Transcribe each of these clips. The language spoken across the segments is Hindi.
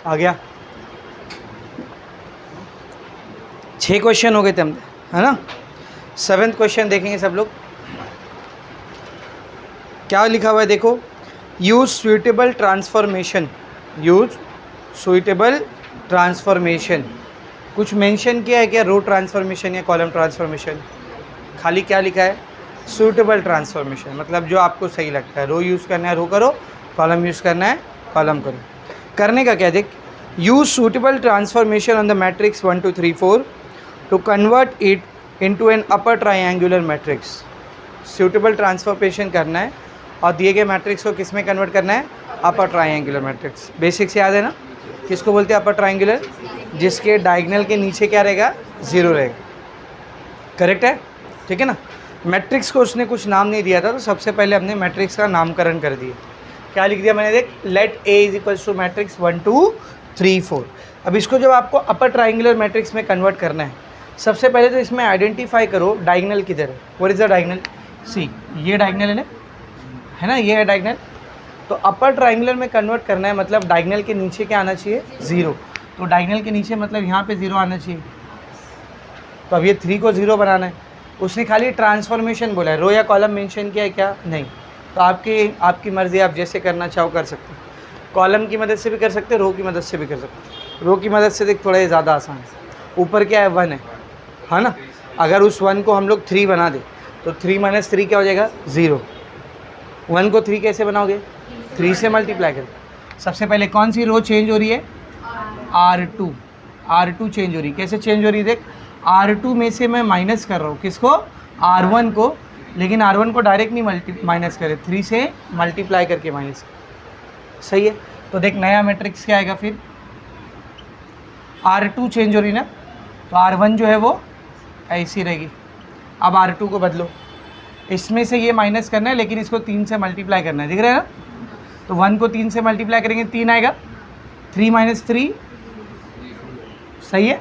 आ गया। 6 क्वेश्चन हो गए थे हमने, है ना। 7th क्वेश्चन देखेंगे सब लोग। क्या लिखा हुआ है देखो, use suitable transformation, use suitable transformation. कुछ मेंशन किया है क्या, रो ट्रांसफॉर्मेशन या कॉलम ट्रांसफॉर्मेशन? खाली क्या लिखा है, सूटेबल ट्रांसफॉर्मेशन, मतलब जो आपको सही लगता है। रो यूज़ करना है रो करो, कॉलम यूज़ करना है कॉलम करो। करने का क्या, देख, use suitable transformation on the matrix 1 2 3 4 to convert it into an upper triangular matrix. Suitable transformation करना है और दिए गए मैट्रिक्स को किस में कन्वर्ट करना है, अपर ट्रायंगुलर मैट्रिक्स। बेसिक्स याद है ना, किसको बोलते हैं अपर ट्रायंगुलर, जिसके डायगोनल के नीचे क्या रहेगा, 0 रहेगा। करेक्ट है, ठीक है ना। मैट्रिक्स को उसने कुछ नाम नहीं दिया था, तो सबसे पहले हमने मैट्रिक्स का नामकरण कर दिया। क्या लिख दिया मैंने, देख, let A is equals to matrix 1 2 3 4। अब इसको जब आपको अपर ट्रायंगुलर मैट्रिक्स में कन्वर्ट करना है, सबसे पहले तो इसमें आइडेंटिफाई करो डायगोनल किधर है। व्हाट इज द डायगोनल, सी ये डायगोनल है ना, ये है डायगोनल। तो अपर ट्रायंगुलर में कन्वर्ट करना है, मतलब डायगोनल के नीचे क्या आना चाहिए, 0। तो डायगोनल के नीचे मतलब यहाँ पे 0 आना चाहिए। तो अब ये 3 को 0 बनाना है। उसने खाली ट्रांसफॉर्मेशन बोला है, रो या कॉलम मेंशन किया है क्या, नहीं। तो आपकी मर्ज़ी, आप जैसे करना चाहो कर सकते हो। कॉलम की मदद से भी कर सकते हो, रो की मदद से भी कर सकते हो। रो की मदद से देख थोड़ा ज़्यादा आसान है। ऊपर क्या है, 1 है ना। अगर उस 1 को हम लोग 3 बना दे तो 3 - 3 क्या हो जाएगा, 0। 1 को 3 कैसे बनाओगे, 3 से मल्टीप्लाई करो। सबसे पहले कौन सी रो चेंज हो रही है, R2 चेंज हो रही है। कैसे चेंज हो रही है, देख, R2 में से मैं माइनस कर रहा हूँ किसको, R1 को, लेकिन R1 को डायरेक्ट नहीं माइनस करे, 3 से मल्टीप्लाई करके माइनस। सही है। तो देख नया मैट्रिक्स क्या आएगा फिर, R2 चेंज हो रही ना, तो R1 जो है वो ऐसी रहेगी। अब R2 को बदलो, इसमें से ये माइनस करना है, लेकिन इसको 3 से मल्टीप्लाई करना है, दिख रहा है ना। तो 1 को 3 से मल्टीप्लाई करेंगे, 3 आएगा, 3 - 3 सही है।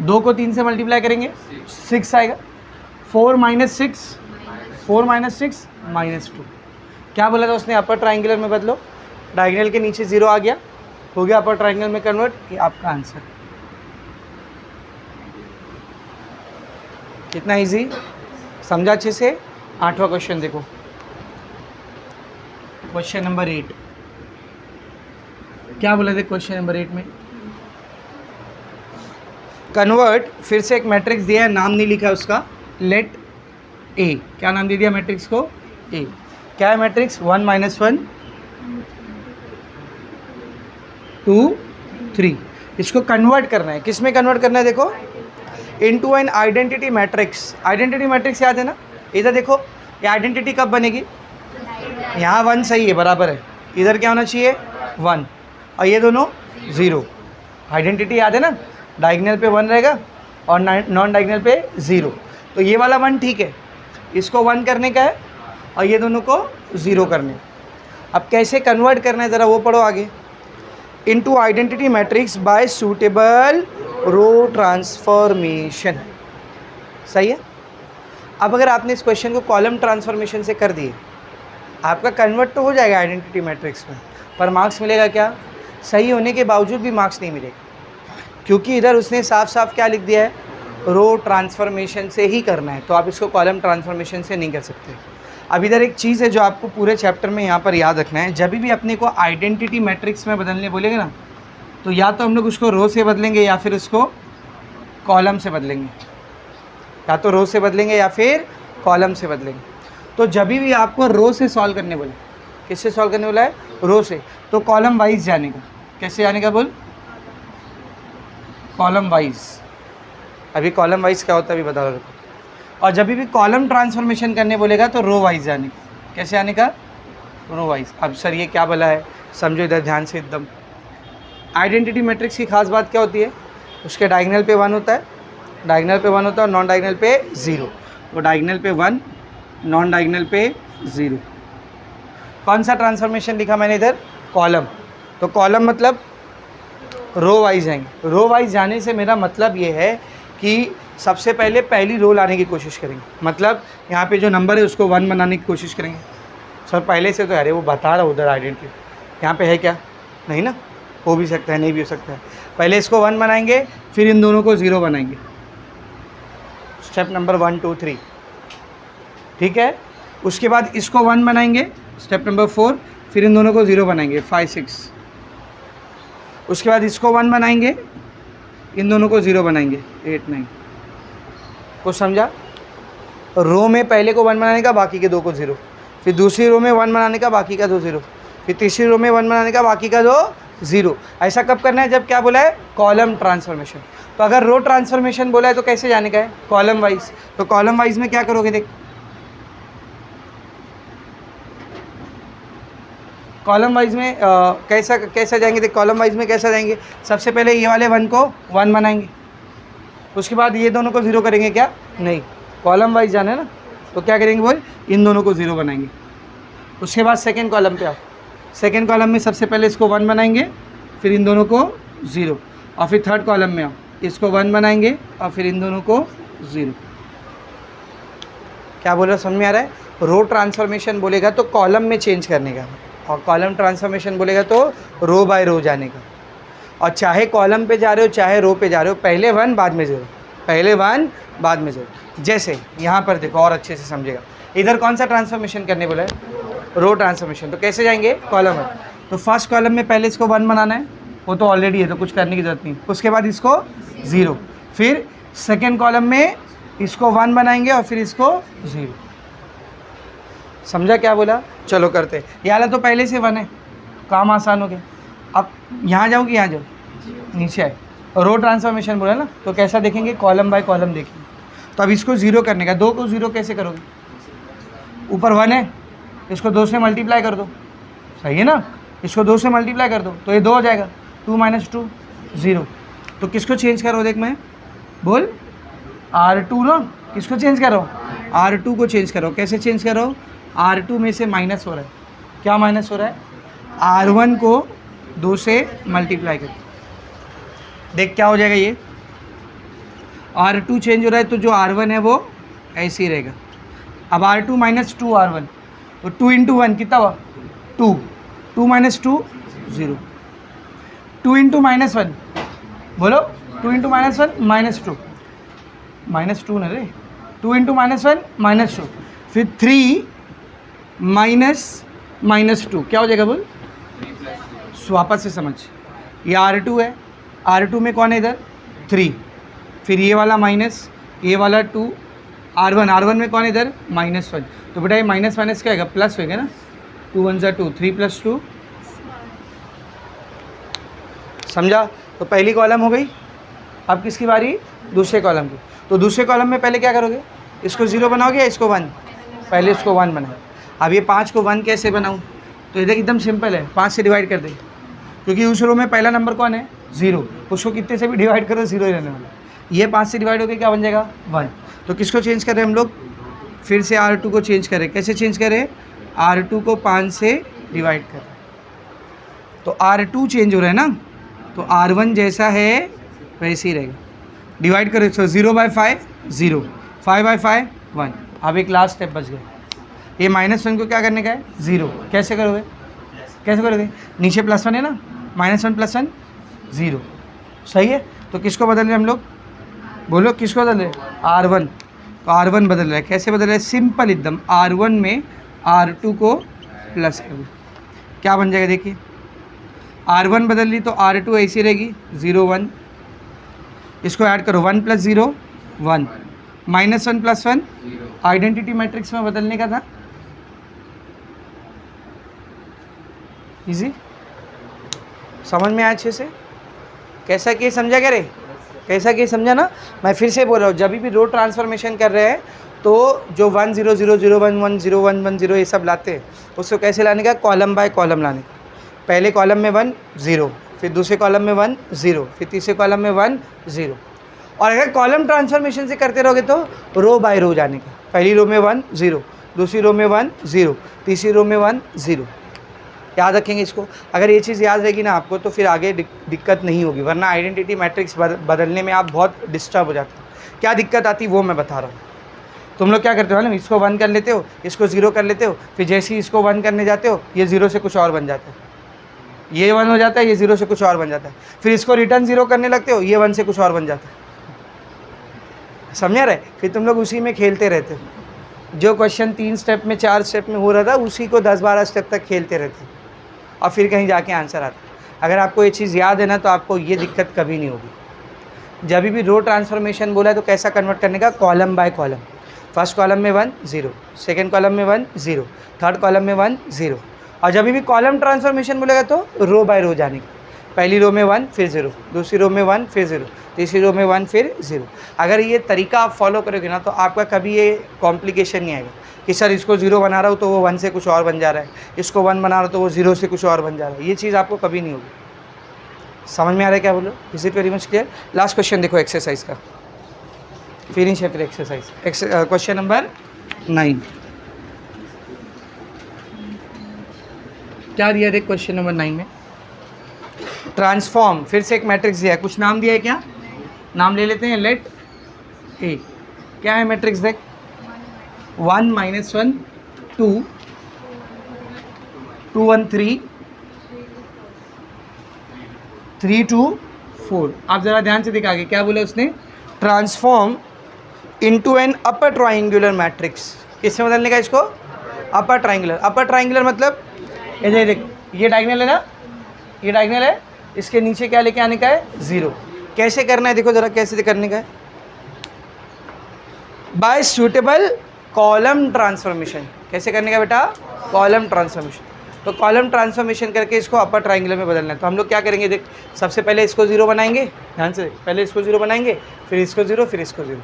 2 को 3 से मल्टीप्लाई करेंगे, 6 आएगा। 4 - 6 -2। क्या बोला था उसने, अपर ट्रायंगुलर में बदलो, डायगोनल के नीचे 0 आ गया, हो गया अपर ट्रायंगल में कन्वर्ट। ये आपका आंसर। कितना इजी, समझा अच्छे से। 8वां क्वेश्चन देखो, क्वेश्चन नंबर 8। क्या बोला था क्वेश्चन नंबर 8 में, कन्वर्ट, फिर से एक मैट्रिक्स दिया है, नाम नहीं लिखा है उसका, लेट ए। क्या नाम दे दिया मैट्रिक्स को, ए। क्या है मैट्रिक्स, 1 - 1 2 3। इसको कन्वर्ट करना है, किस में कन्वर्ट करना है, देखो, into an identity matrix. Identity matrix याद है ना, इधर देखो, ये आइडेंटिटी कब बनेगी, यहाँ 1 सही है, बराबर है, इधर क्या होना चाहिए 1, और ये दोनों 0। आइडेंटिटी याद है ना, डायगोनल पे 1 रहेगा और नॉन डायगोनल पे 0। तो ये वाला 1 ठीक है, इसको 1 करने का है और ये दोनों को 0 करने। अब कैसे कन्वर्ट करना है ज़रा वो पढ़ो आगे। Into identity matrix by suitable row transformation. सही है। अब अगर आपने इस क्वेश्चन को कॉलम ट्रांसफॉर्मेशन से कर दिए, आपका कन्वर्ट तो हो जाएगा आइडेंटिटी मैट्रिक्स में, पर मार्क्स मिलेगा क्या, सही होने के बावजूद भी मार्क्स नहीं मिलेगा, क्योंकि इधर उसने साफ साफ क्या लिख दिया है, रो ट्रांसफॉर्मेशन से ही करना है। तो आप इसको कॉलम ट्रांसफॉर्मेशन से नहीं कर सकते। अब इधर एक चीज़ है जो आपको पूरे चैप्टर में यहाँ पर याद रखना है, जब भी अपने को आइडेंटिटी मैट्रिक्स में बदलने बोलेंगे ना, तो या तो हम लोग उसको रो से बदलेंगे या फिर उसको कॉलम से बदलेंगे, या तो रो से बदलेंगे या फिर कॉलम से बदलेंगे। तो जब भी आपको रो से सॉल्व करने बोले, किससे सॉल्व करने बोला है, रो से, तो कॉलम वाइज जाने का। कैसे जाने का बोल, कॉलम वाइज। अभी कॉलम वाइज क्या होता है अभी बता रहा हूँ। और जब भी कॉलम ट्रांसफॉर्मेशन करने बोलेगा तो रो वाइज जाने का। कैसे आने का, रो वाइज। अब सर ये क्या बोला है, समझो इधर ध्यान से एकदम। आइडेंटिटी मैट्रिक्स की खास बात क्या होती है, उसके डायगोनल पे 1 होता है, डायगोनल पे 1 होता है और नॉन डायगोनल पे 0। तो डायगोनल पे 1, नॉन डायगोनल पे 0। कौन सा ट्रांसफॉर्मेशन लिखा मैंने इधर, कॉलम। तो कॉलम मतलब रो वाइज जाएंगे। रो वाइज जाने से मेरा मतलब ये है कि सबसे पहले पहली रो लाने की कोशिश करेंगे, मतलब यहाँ पे जो नंबर है उसको 1 बनाने की कोशिश करेंगे। सर पहले से तो अरे वो बता रहा उधर आइडेंटिटी, यहाँ पे है क्या, नहीं ना, हो भी सकता है, नहीं भी हो सकता है। पहले इसको 1 बनाएंगे, फिर इन दोनों को 0 बनाएंगे। स्टेप नंबर 1 2 3, ठीक है। उसके बाद इसको 1 बनाएंगे, स्टेप नंबर 4, फिर इन दोनों को 0 बनाएंगे, 5 6। उसके बाद इसको 1 बनाएंगे, इन दोनों को 0 बनाएंगे, 8 9। कुछ समझा? रो में पहले को 1 बनाने का, बाकी के 2 को 0, फिर दूसरी रो में 1 बनाने का, बाकी का 2 0, फिर तीसरी रो में 1 बनाने का, बाकी का 2 0। ऐसा कब करना है? जब क्या बोला है? Column transformation. तो अगर रो ट्रांसफॉर्मेशन बोला है तो कैसे जाने का है? Column wise. तो कॉलम वाइज में क्या करोगे? देख, कॉलम वाइज में कैसा जाएंगे? देख, कॉलम वाइज में कैसा जाएंगे? सबसे पहले ये वाले 1 को 1 बनाएंगे, उसके बाद ये दोनों को 0 करेंगे क्या? नहीं, कॉलम वाइज जाना है ना। तो क्या करेंगे बोल? इन दोनों को 0 बनाएंगे। उसके बाद सेकेंड कॉलम पे आओ। सेकेंड कॉलम में सबसे पहले इसको 1 बनाएंगे, फिर इन दोनों को 0, और फिर थर्ड कॉलम में आओ, इसको 1 बनाएंगे और फिर इन दोनों को 0। क्या बोल रहा, समझ में आ रहा है? रो ट्रांसफॉर्मेशन बोलेगा तो कॉलम में चेंज करने का, और कॉलम ट्रांसफॉर्मेशन बोलेगा तो रो बाय रो जाने का। और चाहे कॉलम पे जा रहे हो चाहे रो पे जा रहे हो, पहले 1 बाद में 0, पहले 1 बाद में 0। जैसे यहाँ पर देखो और अच्छे से समझेगा। इधर कौन सा ट्रांसफॉर्मेशन करने बोला है? रो ट्रांसफॉर्मेशन। तो कैसे जाएंगे? कॉलम में। तो फर्स्ट कॉलम में पहले इसको 1 बनाना है, वो तो ऑलरेडी है तो कुछ करने की ज़रूरत नहीं। उसके बाद इसको 0, फिर सेकेंड कॉलम में इसको 1 बनाएंगे और फिर इसको 0। समझा क्या बोला? चलो करते। ये वाला तो पहले से 1 है, काम आसान हो गया। अब यहाँ जाऊँ कि यहाँ जाऊँ? नीचे आए। रो ट्रांसफॉर्मेशन बोला ना, तो कैसा देखेंगे? कॉलम बाय कॉलम देखेंगे। तो अब इसको 0 करने का, 2 को 0 कैसे करोगे? ऊपर 1 है, इसको 2 से मल्टीप्लाई कर दो, सही है ना? इसको 2 से मल्टीप्लाई कर दो तो ये 2 हो जाएगा, 2 - 2 0। तो किसको चेंज करो? देख, मैं बोल R2 ना, किसको चेंज करो? R2 को चेंज करो। कैसे चेंज करो? R2 में से माइनस हो रहा है, क्या माइनस हो रहा है? R1 को 2 से मल्टीप्लाई करो, देख क्या हो जाएगा? ये R2 चेंज हो रहा है तो जो R1 है वो ऐसे ही रहेगा। अब R2 - 2 R1, तो 2 × 1 कितना हुआ? 2, 2 - 2 0, 2 × -1 बोलो, 2 × -1 -2, -2 ना रे, 2 × -1 -2, फिर 3 -2 क्या हो जाएगा बोल? वापस से समझ, ये R2 है, R2 में कौन है इधर? 3, फिर ये वाला माइनस, ये वाला 2, R1 में कौन है इधर? -1। तो बेटा ये माइनस माइनस क्या आएगा? प्लस होएगा ना, 2 1 2, 3 + 2। समझा? तो पहली कॉलम हो गई। अब किसकी बारी? दूसरे कॉलम की। तो दूसरे कॉलम में पहले क्या करोगे? इसको 0 बनाओगे या इसको 1? पहले इसको 1 बनाओ। अब ये 5 को 1 कैसे बनाऊँ? तो इधर एकदम सिंपल है, 5 से डिवाइड कर दे, क्योंकि उस रो में पहला नंबर कौन है? 0, उसको कितने से भी डिवाइड करो 0 ही रहने वाला। ये 5 से डिवाइड होकर क्या बन जाएगा? 1। तो किसको चेंज कर रहे हैं हम लोग? फिर से R2 को चेंज करें। कैसे चेंज करें? R2 को 5 से डिवाइड करें, तो R2 चेंज हो रहा है ना, तो R1 जैसा है वैसे ही रहेगा। डिवाइड करें तो 0/5 0, 5/5 1। अब एक लास्ट स्टेप बच गया, ये -1 को क्या करने का है? 0। कैसे करोगे? कैसे करोगे? नीचे +1 है ना, -1 + 1 0, सही है। तो किसको बदल रहे हम लोग? बोलो किसको बदल रहे? R1। तो R1 बदल रहा है। कैसे बदल रहा है? सिंपल एकदम, R1 में R2 को प्लस कर दो, क्या बन जाएगा? देखिए, R1 बदल ली तो R2 ऐसी रहेगी 0 1, इसको ऐड करो 1 + 0 1, -1 + 1, आइडेंटिटी मैट्रिक्स में बदलने का था। इजी, समझ में आया अच्छे से? कैसा कि समझा क्या रे? कैसा कि समझा ना? मैं फिर से बोल रहा हूँ, जब भी रो ट्रांसफॉर्मेशन कर रहे हैं तो जो 1 0 0 0 1 1 0 1 1 0 ये सब लाते हैं, उसको कैसे लाने का? कॉलम बाय कॉलम लाने का। पहले कॉलम में 1 0, फिर दूसरे कॉलम में 1 0, फिर तीसरे कॉलम में 1 0। और अगर कॉलम ट्रांसफॉर्मेशन से करते रहोगे तो रो बाय रो जाने का। पहली रो में 1 0, दूसरी रो में 1 0, तीसरी रो में 1 0। याद रखेंगे इसको। अगर ये चीज़ याद रहेगी ना आपको, तो फिर आगे दिक्कत नहीं होगी, वरना आइडेंटिटी मैट्रिक्स बदलने में आप बहुत डिस्टर्ब हो जाते हो। क्या दिक्कत आती वो मैं बता रहा हूँ। तुम लोग क्या करते हो ना, इसको 1 कर लेते हो, इसको 0 कर लेते हो, फिर जैसे ही इसको 1 करने जाते हो ये 0 से कुछ और बन जाता है। ये 1 हो जाता है, ये 0 से कुछ और बन जाता है, फिर इसको रिटर्न 0 करने लगते हो, ये 1 से कुछ और बन जाता है। समझा रहे? फिर तुम लोग उसी में खेलते रहते हो, जो क्वेश्चन 3 स्टेप में 4 स्टेप में हो रहा था उसी को 10-12 स्टेप तक खेलते रहते हो और फिर कहीं जाके आंसर आता है। अगर आपको ये चीज़ याद है ना तो आपको ये दिक्कत कभी नहीं होगी। जब भी रो ट्रांसफॉर्मेशन बोला है तो कैसा कन्वर्ट करने का, column by column. First column में 1 0, सेकेंड कॉलम में 1 0, थर्ड कॉलम में 1 0। और जब भी कॉलम ट्रांसफॉर्मेशन बोलेगा तो रो बाय रो जाने का, पहली रो में 1 फिर 0, दूसरी रो में 1 फिर 0, तीसरी रो में 1 फिर 0। अगर ये तरीका आप फॉलो करोगे ना तो आपका कभी ये कॉम्प्लिकेशन नहीं आएगा कि सर इसको 0 बना रहा हूँ तो वो 1 से कुछ और बन जा रहा है, इसको 1 बना रहा हूँ तो वो 0 से कुछ और बन जा रहा है। ये चीज़ आपको कभी नहीं होगी। समझ में आ रहा है क्या बोलो? Is it very much clear? Last question देखो एक्सरसाइज का, फिनिश है फिर एक्सरसाइज। क्वेश्चन नंबर 9 क्या दिया? देख क्वेश्चन नंबर 9 में ट्रांसफॉर्म, फिर से एक मैट्रिक्स दिया है, कुछ नाम दिया है, क्या नाम ले लेते हैं। लेट ए, क्या है मैट्रिक्स? देख 1 -1 2 2 1 3 3 2 4। आप ज़रा ध्यान से दिखा, क्या बोला उसने? Transform into an upper triangular matrix. किसमें बदलने का इसको? Upper triangular. अपर ट्राइंगुलर मतलब ये देख, ये डायगोनल है ना, ये डायगोनल है, इसके नीचे क्या लेके आने का है? 0। कैसे करना है देखो ज़रा, कैसे करने का है? By suitable column transformation. कैसे करने का बेटा? Column transformation. तो कॉलम ट्रांसफॉर्मेशन करके इसको अपर ट्राइंगुलर में बदलना है। तो हम लोग क्या करेंगे? देख, सबसे पहले इसको 0 बनाएंगे, ध्यान से, पहले इसको 0 बनाएंगे, फिर इसको 0, फिर इसको 0।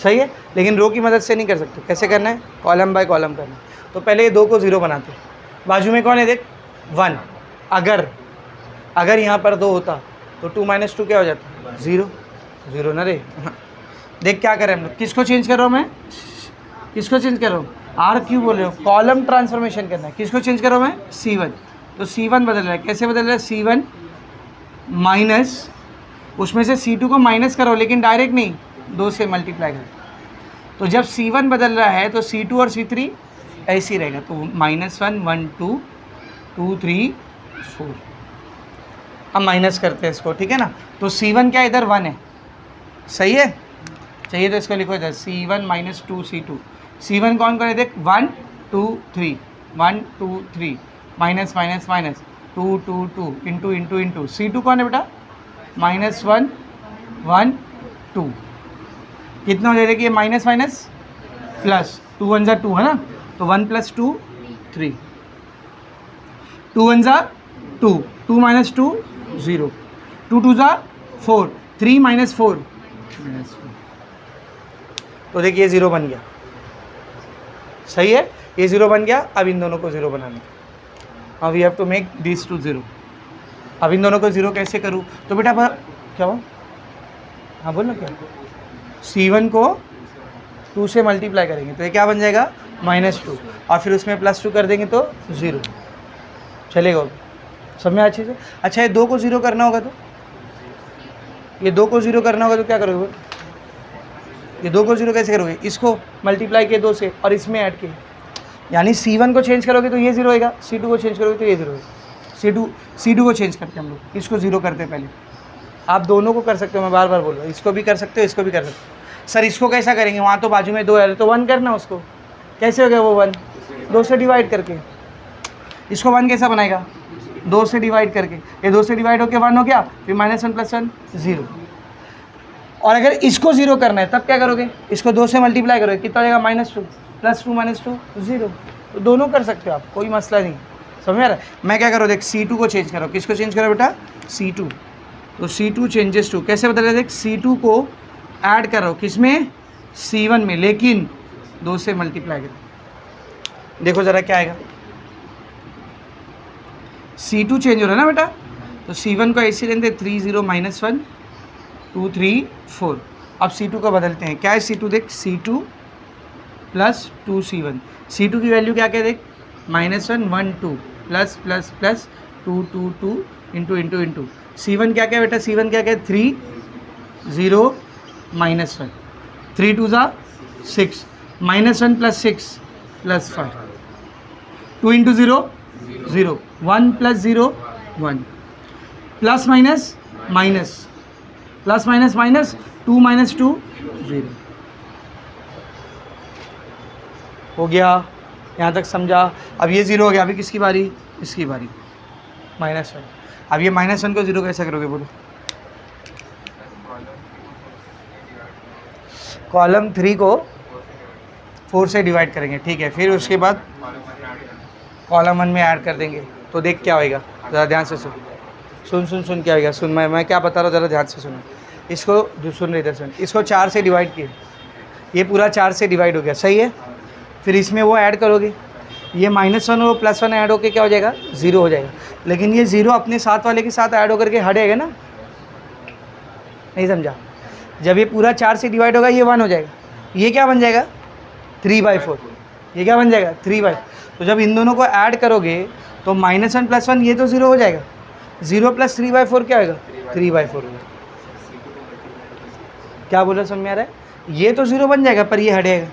सही है, लेकिन रो की मदद से नहीं कर सकते। कैसे करना है? कॉलम बाय कॉलम करना है। तो पहले ये 2 को 0 बनाते हैं, बाजू में कौन है? देख 1। अगर यहाँ पर 2 होता तो 2 - 2 क्या हो जाता? 0 0 ना रे। देख क्या करें हम लोग, किसको चेंज कर रहा हूँ मैं? किसको चेंज कर रहा हूँ? आर क्यों बोल रहे हो? कॉलम ट्रांसफॉर्मेशन करना है। किसको चेंज कर रहा हूँ मैं? C1। तो C1 बदल रहा है, कैसे बदल रहा है? C1 माइनस, उसमें से C2 को माइनस करो, लेकिन डायरेक्ट नहीं, 2 से मल्टीप्लाई करो। तो जब C1 बदल रहा है तो C2 और C3 ऐसे ही रहेगा। तो -1 1 2 2 3 4। अब माइनस करते हैं इसको, ठीक है ना? तो C1 क्या इधर 1 है, सही है? चाहिए तो इसको लिखो इधर, C1 - 2 C2। C1 कौन है? देख 1 2 3 1 2 3 minus minus minus 2 2 2 into into into. C2 कौन है बेटा? -1 1 2। कितना हो जाएगा कि ये माइनस माइनस प्लस, 2 1 2 है ना, तो 1 + 2 3, 2 1 2, 2 - 2 0, 2 2 4, 3 - 4 -4। तो देखिए ये 0 बन गया, सही है, ये 0 बन गया। अब इन दोनों को 0 बनाना, अब we have to make this to 0। अब इन दोनों को 0 कैसे करूँ? तो बेटा क्या हुआ? हाँ बोल ना, क्या? C1 को 2 से मल्टीप्लाई करेंगे तो ये क्या बन जाएगा? -2, और फिर उसमें +2 कर देंगे तो 0 चलेगा। सब में अच्छे से। अच्छा, ये 2 को 0 करना होगा तो, ये 2 को 0 करना होगा तो क्या करोगे? ये 2 को 0 कैसे करोगे? इसको मल्टीप्लाई किए 2 से और इसमें ऐड किए, यानी C1 को चेंज करोगे तो ये 0 होएगा, C2 को चेंज करोगे तो ये 0 होगा। C2 को चेंज करके हम लोग इसको 0 करते हैं पहले। आप दोनों को कर सकते हो, मैं बार बार बोल रहा हूँ, इसको भी कर सकते हो, इसको भी कर सकते हो। सर इसको कैसा करेंगे? वहाँ तो बाजू में 2 है तो 1 करना उसको। कैसे हो गया वो 1? 2 से डिवाइड करके। इसको 1 कैसा बनाएगा? 2 से डिवाइड करके। ये 2 से डिवाइड होकर 1 हो गया, फिर -1 + 1 0। और अगर इसको 0 करना है तब क्या करोगे? इसको 2 से मल्टीप्लाई करोगे, कितना हो जाएगा? -2 + 2 - 2 0। तो दोनों कर सकते हो आप, कोई मसला नहीं। समझ में आ रहा है? मैं क्या करो, देख C2 को चेंज करो। किसको चेंज करो बेटा? C2। तो C2 चेंजेस टू, कैसे बदल रहे? देख C2 को ऐड करो किसमें? C1 में, लेकिन 2 से मल्टीप्लाई करो। देखो ज़रा क्या आएगा। C2 चेंज हो रहा है ना बेटा, तो C1 को ऐसे लेते 3 0 -1 2 3 4। अब C2 को बदलते हैं। क्या है C2? देख C2 + 2 C1। C2 की वैल्यू क्या क्या देख? -1 1 2 plus plus plus 2 2 2 into into into. C1 क्या क्या बेटा? C1 क्या क्या? 3 0 -1, 3 2 6, -1 + 6 + 5, 2 × 0 0, 1 plus 0 1, plus minus minus, plus minus minus, 2 minus 2 0। हो गया, यहाँ तक समझा। अब ये 0 हो गया, अभी किसकी बारी? इसकी बारी, -1। अब ये -1 को 0 कैसे करोगे बोलो? कॉलम 3 को 4 से डिवाइड करेंगे, ठीक है। फिर उसके बाद कॉलम 1 में ऐड कर देंगे, तो देख क्या होएगा, ज़रा ध्यान से सुन क्या होएगा। सुन, मैं क्या बता रहा हूँ, ज़रा ध्यान से सुनो। इसको जो सुन रहे थे सुन, इसको 4 से डिवाइड किए, ये पूरा 4 से डिवाइड हो गया, सही है। फिर इसमें वो ऐड करोगे, ये -1 और +1 ऐड होके क्या हो जाएगा? 0 हो जाएगा। लेकिन ये 0 अपने साथ वाले के साथ ऐड होकर के हटेगा ना, नहीं समझा? जब ये पूरा 4 से डिवाइड होगा, ये 1 हो जाएगा, ये क्या बन जाएगा? 3/4। ये क्या बन जाएगा? 3/4। तो जब इन दोनों को ऐड करोगे तो -1 + 1 ये तो 0 हो जाएगा, 0 + 3/4 क्या होगा? 3/4 होगा। क्या बोला, समझ में आ रहा है? ये तो 0 बन जाएगा पर ये हटेगा।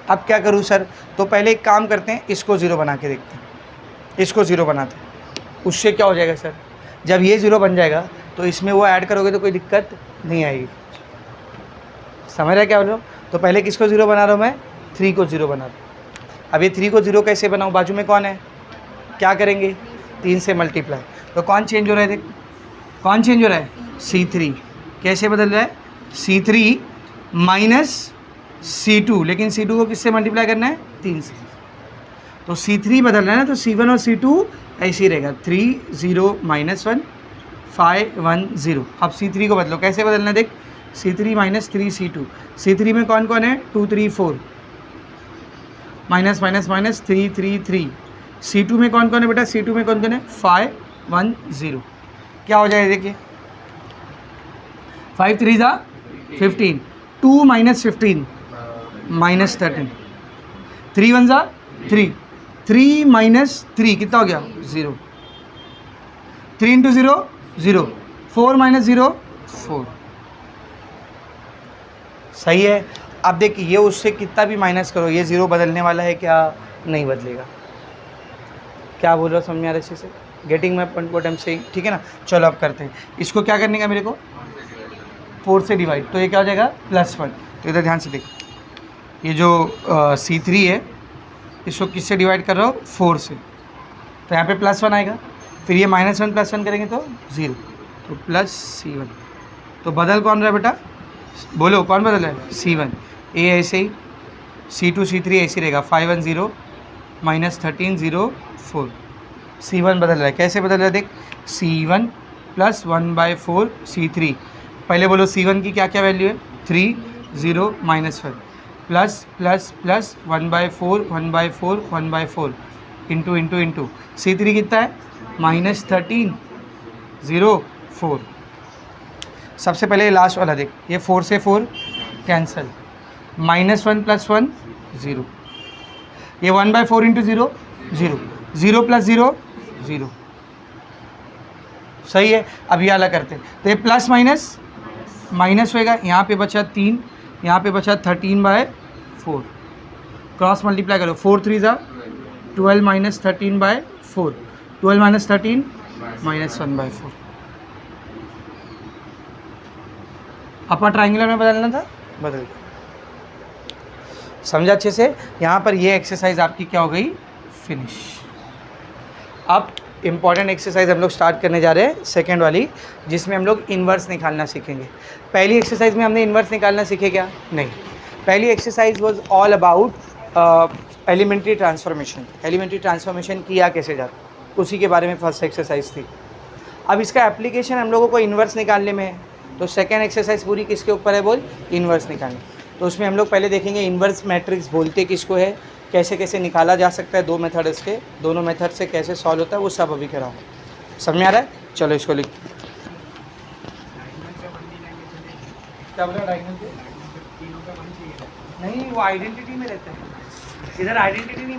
अब क्या करूँ सर? तो पहले एक काम करते हैं, इसको 0 बना के देखते हैं। इसको 0 बनाते हैं, उससे क्या हो जाएगा सर? जब ये 0 बन जाएगा तो इसमें वो ऐड करोगे तो कोई दिक्कत नहीं आएगी। समझ रहे क्या बोल रहा हूँ? तो पहले किसको 0 बना रहा हूँ मैं? 3 को 0 बना रहा हूँ। अब ये 3 को 0 कैसे बनाऊँ? बाजू में कौन है? क्या करेंगे? 3 से मल्टीप्लाई। तो कौन चेंज हो रहा है? देख, कौन चेंज हो रहा है? C3। कैसे बदल रहा है? C3 माइनस C2, लेकिन C2 को किससे मल्टीप्लाई करना है? 3 से। तो C3 बदल रहा है ना, तो C1 और C2 ऐसे ही रहेगा, 3 0 -1 5 1 0। अब C3 को बदलो, कैसे बदलना है? देख, C3 - 3 C2। C3 में कौन कौन है? 2 3 4, माइनस माइनस माइनस 3 3 3। C2 में कौन कौन है बेटा? C2 में कौन कौन है? 5 1 0। क्या हो जाएगा देखिए, 5 3 ज़ा 15, 2 - 15 -13, 3 1 ज़ा 3, 3 - 3 कितना हो गया? 0। 3 × 0 0, 4 - 0 4। सही है। अब देखिए, ये उससे कितना भी माइनस करो, ये 0 बदलने वाला है क्या? नहीं बदलेगा। क्या बोल रहा हूँ, समझ में आ रहा है अच्छे से? Getting my point what I am saying, ठीक है ना? चलो अब करते हैं, इसको क्या करने का मेरे को? 4 से डिवाइड, तो ये क्या हो जाएगा? +1। तो इधर ध्यान से देखो, ये जो C3 है, इसको किससे डिवाइड कर रहा हो? 4 से, तो यहाँ पे +1 आएगा। फिर ये -1 + 1 करेंगे तो 0, तो +C1। तो बदल कौन रहा है बेटा? बोलो कौन बदल रहा है? C1। ए ऐसे ही, C2 C3 ऐसे ही रहेगा, 5 1 0 -13 0 4। C1 बदल रहा है, कैसे बदल रहा है? देख, C1 + 1/4 C3। पहले बोलो C1 की क्या क्या वैल्यू है? 3 0 -1 plus plus plus 1/4 1/4 1/4 into C3 कितना है? -13 0 4। सबसे पहले लास्ट वाला देख, ये 4 से 4 कैंसल, -1 + 1 0, ये 1/4 × 0 0, 0 + 0 0। सही है। अब ये अलग करते हैं, तो ये प्लस माइनस माइनस होएगा, यहाँ पे बचा 3, यहाँ पे बचा 13/4, क्रॉस मल्टीप्लाई करो, 4 3 ज़ा 12 - 13/4, 12 - 13 -1/4। अपर ट्राइंगुलर में बदलना था, बदल। समझा अच्छे से? यहाँ पर ये एक्सरसाइज आपकी क्या हो गई? फिनिश। अब इम्पॉर्टेंट एक्सरसाइज हम लोग स्टार्ट करने जा रहे हैं, सेकेंड वाली, जिसमें हम लोग इन्वर्स निकालना सीखेंगे। पहली एक्सरसाइज में हमने इन्वर्स निकालना सीखे क्या? नहीं। पहली exercise was all about elementary transformation. Elementary transformation किया कैसे जाता, उसी के बारे में फर्स्ट एक्सरसाइज थी। अब इसका एप्लीकेशन हम लोगों को इन्वर्स निकालने में है, तो सेकेंड एक्सरसाइज पूरी किसके ऊपर है? बोल, इन्वर्स निकालने। तो उसमें हम लोग पहले देखेंगे इन्वर्स मैट्रिक्स बोलते किसको है, कैसे कैसे निकाला जा सकता है, 2 मेथड इसके, दोनों मेथड से कैसे सॉल्व होता है, वो सब अभी कराऊँ। समझ में आ रहा है? चलो इसको लिख, क्या बोला? डायगोनल पे नहीं, वो आइडेंटिटी में रहता है, इधर आइडेंटिटी नहीं।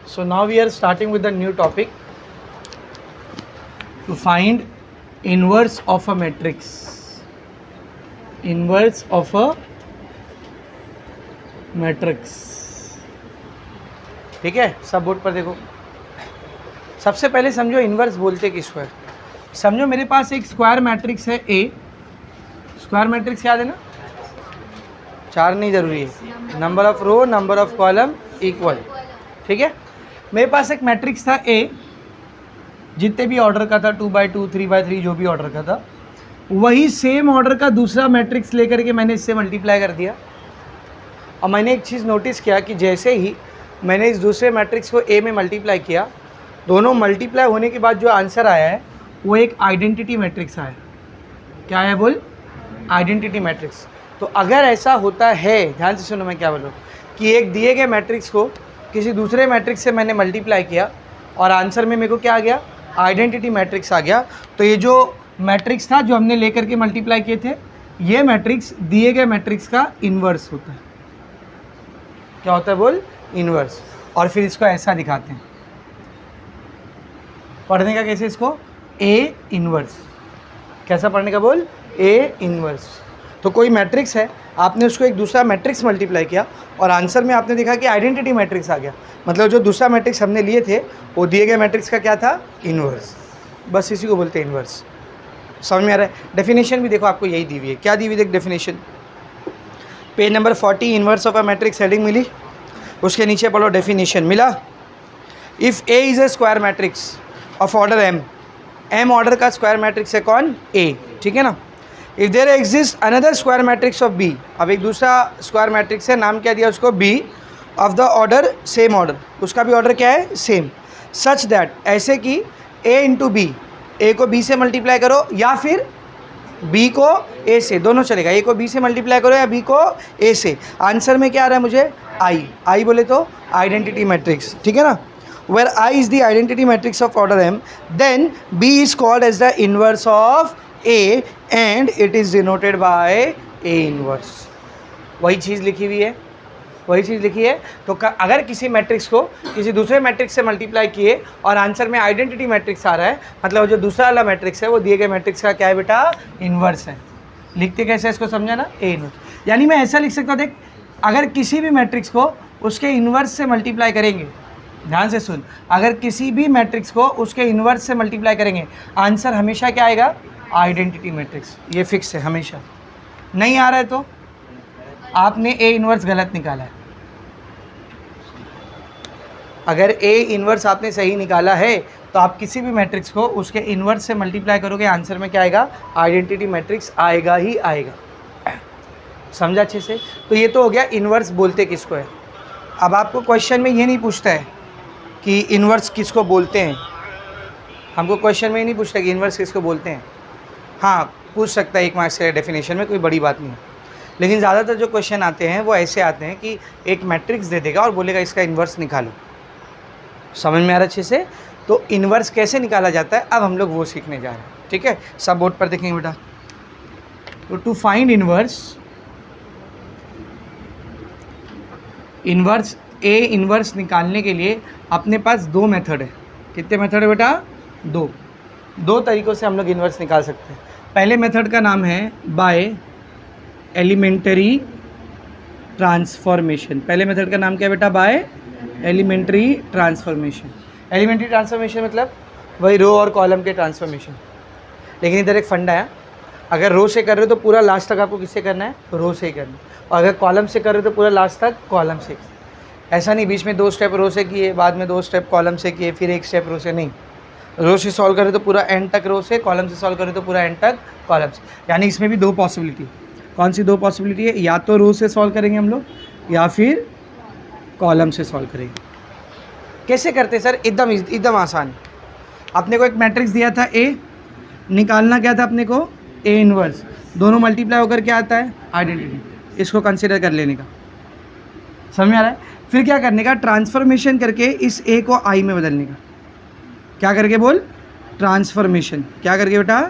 So now we are starting with the new topic, to find inverse of a matrix. Inverse of a matrix. ठीक है, सब बोर्ड पर देखो। सबसे पहले समझो इन्वर्स बोलते किसको है। समझो मेरे पास एक स्क्वायर मैट्रिक्स है ए, स्क्वायर मैट्रिक्स याद है ना, 4 नहीं ज़रूरी है, number of row number of column equal, ठीक है। मेरे पास एक मैट्रिक्स था ए, जितने भी ऑर्डर का था 2x2 3x3 जो भी ऑर्डर का था, वही सेम ऑर्डर का दूसरा मैट्रिक्स लेकर के मैंने इससे मल्टीप्लाई कर दिया। और मैंने एक चीज़ नोटिस किया कि जैसे ही मैंने इस दूसरे मैट्रिक्स को ए में मल्टीप्लाई किया, दोनों मल्टीप्लाई होने के बाद जो आंसर आया है वो एक आइडेंटिटी मैट्रिक्स आया। क्या है बोल? Identity matrix. तो अगर ऐसा होता है, ध्यान से सुनो मैं क्या बोलूँ, कि एक दिए गए मैट्रिक्स को किसी दूसरे मैट्रिक्स से मैंने मल्टीप्लाई किया और आंसर में मेरे को क्या आ गया? आइडेंटिटी मैट्रिक्स आ गया। तो ये जो मैट्रिक्स था जो हमने लेकर के मल्टीप्लाई किए थे, ये मैट्रिक्स दिए गए मैट्रिक्स का इन्वर्स होता है। क्या होता है बोल? इन्वर्स। और फिर इसको ऐसा दिखाते हैं, पढ़ने का कैसे इसको? A inverse. कैसा पढ़ने का बोल? A inverse. तो कोई मैट्रिक्स है, आपने उसको एक दूसरा मैट्रिक्स मल्टीप्लाई किया और आंसर में आपने देखा कि आइडेंटिटी मैट्रिक्स आ गया, मतलब जो दूसरा मैट्रिक्स हमने लिए थे वो दिए गए मैट्रिक्स का क्या था? इन्वर्स। बस इसी को बोलते हैं इन्वर्स। समझ में आ रहा है? डेफिनेशन भी देखो आपको यही दी हुई है। क्या दी हुई देख definition, page number 40, inverse of a matrix heading मिली, उसके नीचे पढ़ो डेफिनेशन मिला। If A is a square matrix of order M, M order का स्क्वायर मैट्रिक्स है कौन? ए, ठीक है ना। If there exist another square matrix of B, अब एक दूसरा स्क्वायर मैट्रिक्स है, नाम क्या दिया उसको? B, of the order same order, उसका भी ऑर्डर क्या है? सेम। सच दैट, ऐसे कि ए इंटू बी, ए को बी से मल्टीप्लाई करो या फिर बी को ए से, दोनों चलेगा। ए को बी से मल्टीप्लाई करो या बी को ए से। आंसर में क्या आ रहा है मुझे? आई। आई बोले तो आइडेंटिटी मैट्रिक्स, ठीक है ना। Where I is the identity matrix of order M, then B is called as the inverse of A and it is denoted by A inverse। वही चीज़ लिखी हुई है, वही चीज़ लिखी है। तो अगर किसी मैट्रिक्स को किसी दूसरे मैट्रिक्स से मल्टीप्लाई किए और आंसर में आइडेंटिटी मैट्रिक्स आ रहा है, मतलब जो दूसरा वाला मैट्रिक्स है वो दिए गए मैट्रिक्स का क्या है बेटा? इन्वर्स है। लिखते कैसे इसको समझा ना? A inverse. यानी मैं ऐसा लिख सकता हूँ, देख, अगर किसी भी मैट्रिक्स को उसके इन्वर्स से मल्टीप्लाई करेंगे, ध्यान से सुन, अगर किसी भी मैट्रिक्स को उसके इन्वर्स से मल्टीप्लाई करेंगे, आंसर हमेशा क्या आएगा? Identity matrix. ये फिक्स है हमेशा। नहीं आ रहा है तो आपने ए इन्वर्स गलत निकाला है। अगर ए इन्वर्स आपने सही निकाला है तो आप किसी भी मैट्रिक्स को उसके इन्वर्स से मल्टीप्लाई करोगे, आंसर में क्या आएगा? आइडेंटिटी मैट्रिक्स आएगा ही आएगा। समझा अच्छे से? तो ये तो हो गया इन्वर्स बोलते किसको है। अब आपको क्वेश्चन में ये नहीं पूछता है कि इन्वर्स किसको बोलते हैं, हमको क्वेश्चन में ही नहीं पूछता कि इन्वर्स किसको बोलते हैं। हाँ, पूछ सकता है 1 मार्क्स के डेफिनेशन में, कोई बड़ी बात नहीं है। लेकिन ज़्यादातर जो क्वेश्चन आते हैं वो ऐसे आते हैं कि एक मैट्रिक्स दे देगा और बोलेगा इसका इन्वर्स निकालो। समझ में आ रहा अच्छे से? तो इन्वर्स कैसे निकाला जाता है अब हम लोग वो सीखने जा रहे हैं, ठीक है। सब बोर्ड पर देखेंगे बेटा। तो to find inverse A inverse निकालने के लिए अपने पास 2 मेथड है। कितने मेथड है बेटा? 2 तरीक़ों से हम लोग इन्वर्स निकाल सकते हैं। पहले मेथड का नाम है बाय एलिमेंटरी ट्रांसफॉर्मेशन। पहले मेथड का नाम क्या है बेटा? By elementary transformation. Elementary transformation मतलब वही रो और कॉलम के ट्रांसफॉर्मेशन। लेकिन इधर एक फंडा है, अगर रो से कर रहे हो तो पूरा लास्ट तक आपको किससे करना है? रो से ही करना है। और अगर कॉलम से कर रहे हो तो पूरा लास्ट तक कॉलम से। ऐसा नहीं बीच में 2 स्टेप रो से किए, बाद में 2 स्टेप कॉलम से किए, फिर 1 स्टेप रो से, नहीं। रो से सॉल्व करें तो पूरा एंड तक रो से, कॉलम से सॉल्व करें तो पूरा एंड तक कॉलम से। यानी इसमें भी 2 पॉसिबिलिटी। कौन सी 2 पॉसिबिलिटी है? या तो रो से सॉल्व करेंगे हम लोग या फिर कॉलम से सॉल्व करेंगे। कैसे करते सर? एकदम आसान। अपने को एक मैट्रिक्स दिया था ए, निकालना क्या था अपने को? A inverse. दोनों मल्टीप्लाई होकर क्या आता है? आइडेंटिटी। इसको कंसिडर कर लेने का। समझ में आ रहा है? फिर क्या करने का? ट्रांसफॉर्मेशन करके इस ए को आई में बदलने का। क्या करके बोल? ट्रांसफॉर्मेशन। क्या करके बेटा?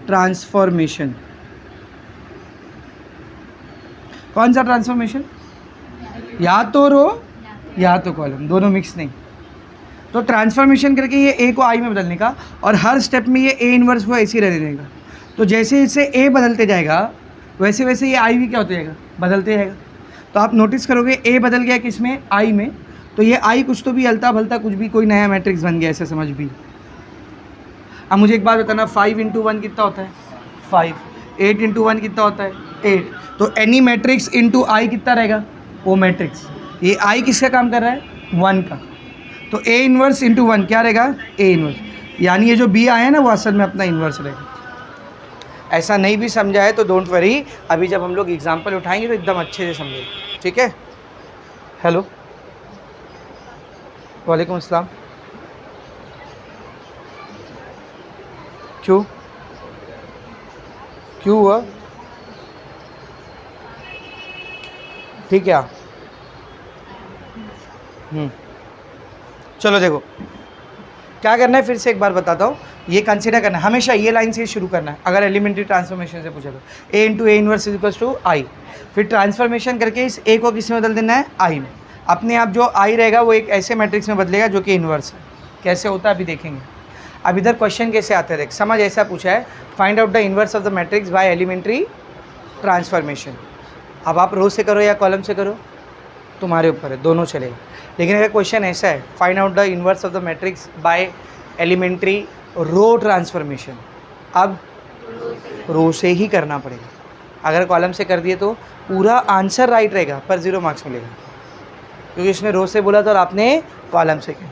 ट्रांसफॉर्मेशन। कौन सा ट्रांसफॉर्मेशन? या तो रो या तो कॉलम, दोनों मिक्स नहीं। तो ट्रांसफॉर्मेशन करके ये ए को आई में बदलने का, और हर स्टेप में ये ए इन्वर्स को ऐसे ही रहने देगा। तो जैसे जैसे ए बदलते जाएगा वैसे वैसे ये आई भी क्या होते जाएगा? बदलते जाएगा। तो आप नोटिस करोगे ए बदल गया किस में? आई में। तो ये आई कुछ तो भी हलता भलता कुछ भी कोई नया मैट्रिक्स बन गया, ऐसे समझ भी। अब मुझे एक बात बताना, 5 × 1 कितना होता है 5, 8 × 1 कितना होता है 8। तो एनी मैट्रिक्स इंटू आई कितना रहेगा, वो मैट्रिक्स। ये आई किसका काम कर रहा है 1 का, तो ए इन्वर्स इंटू 1 क्या रहेगा ए इन्वर्स, यानी ये जो बी आया है ना वो असल में अपना इन्वर्स रहेगा। ऐसा नहीं भी समझा है तो डोंट वरी, अभी जब हम लोग एग्जाम्पल उठाएंगे तो एकदम अच्छे से समझेंगे, ठीक है। हेलो, वालेकुम अस्सलाम। क्यों हुआ, ठीक है। चलो देखो क्या करना है, फिर से एक बार बताता हूँ। ये कंसीडर करना है, हमेशा ये लाइन से शुरू करना है अगर एलिमेंट्री ट्रांसफॉर्मेशन से पूछा तो। A into A inverse is equals to I, फिर ट्रांसफॉर्मेशन करके इस ए को किस में बदल देना है आई में। अपने आप जो आई रहेगा वो एक ऐसे मैट्रिक्स में बदलेगा जो कि इन्वर्स है। कैसे होता है अभी देखेंगे। अब इधर क्वेश्चन कैसे आते हैं देख, समझ ऐसा पूछा है, find out the inverse of the matrix by elementary transformation. अब आप रो से करो या कॉलम से करो, तुम्हारे ऊपर है, दोनों चलेगा। लेकिन अगर क्वेश्चन ऐसा है, find out the inverse of the matrix by elementary row transformation, अब रो से ही करना पड़ेगा। अगर कॉलम से कर दिए तो पूरा आंसर राइट रहेगा पर 0 मार्क्स मिलेगा, क्योंकि इसने रो से बोला था और आपने कॉलम से किया।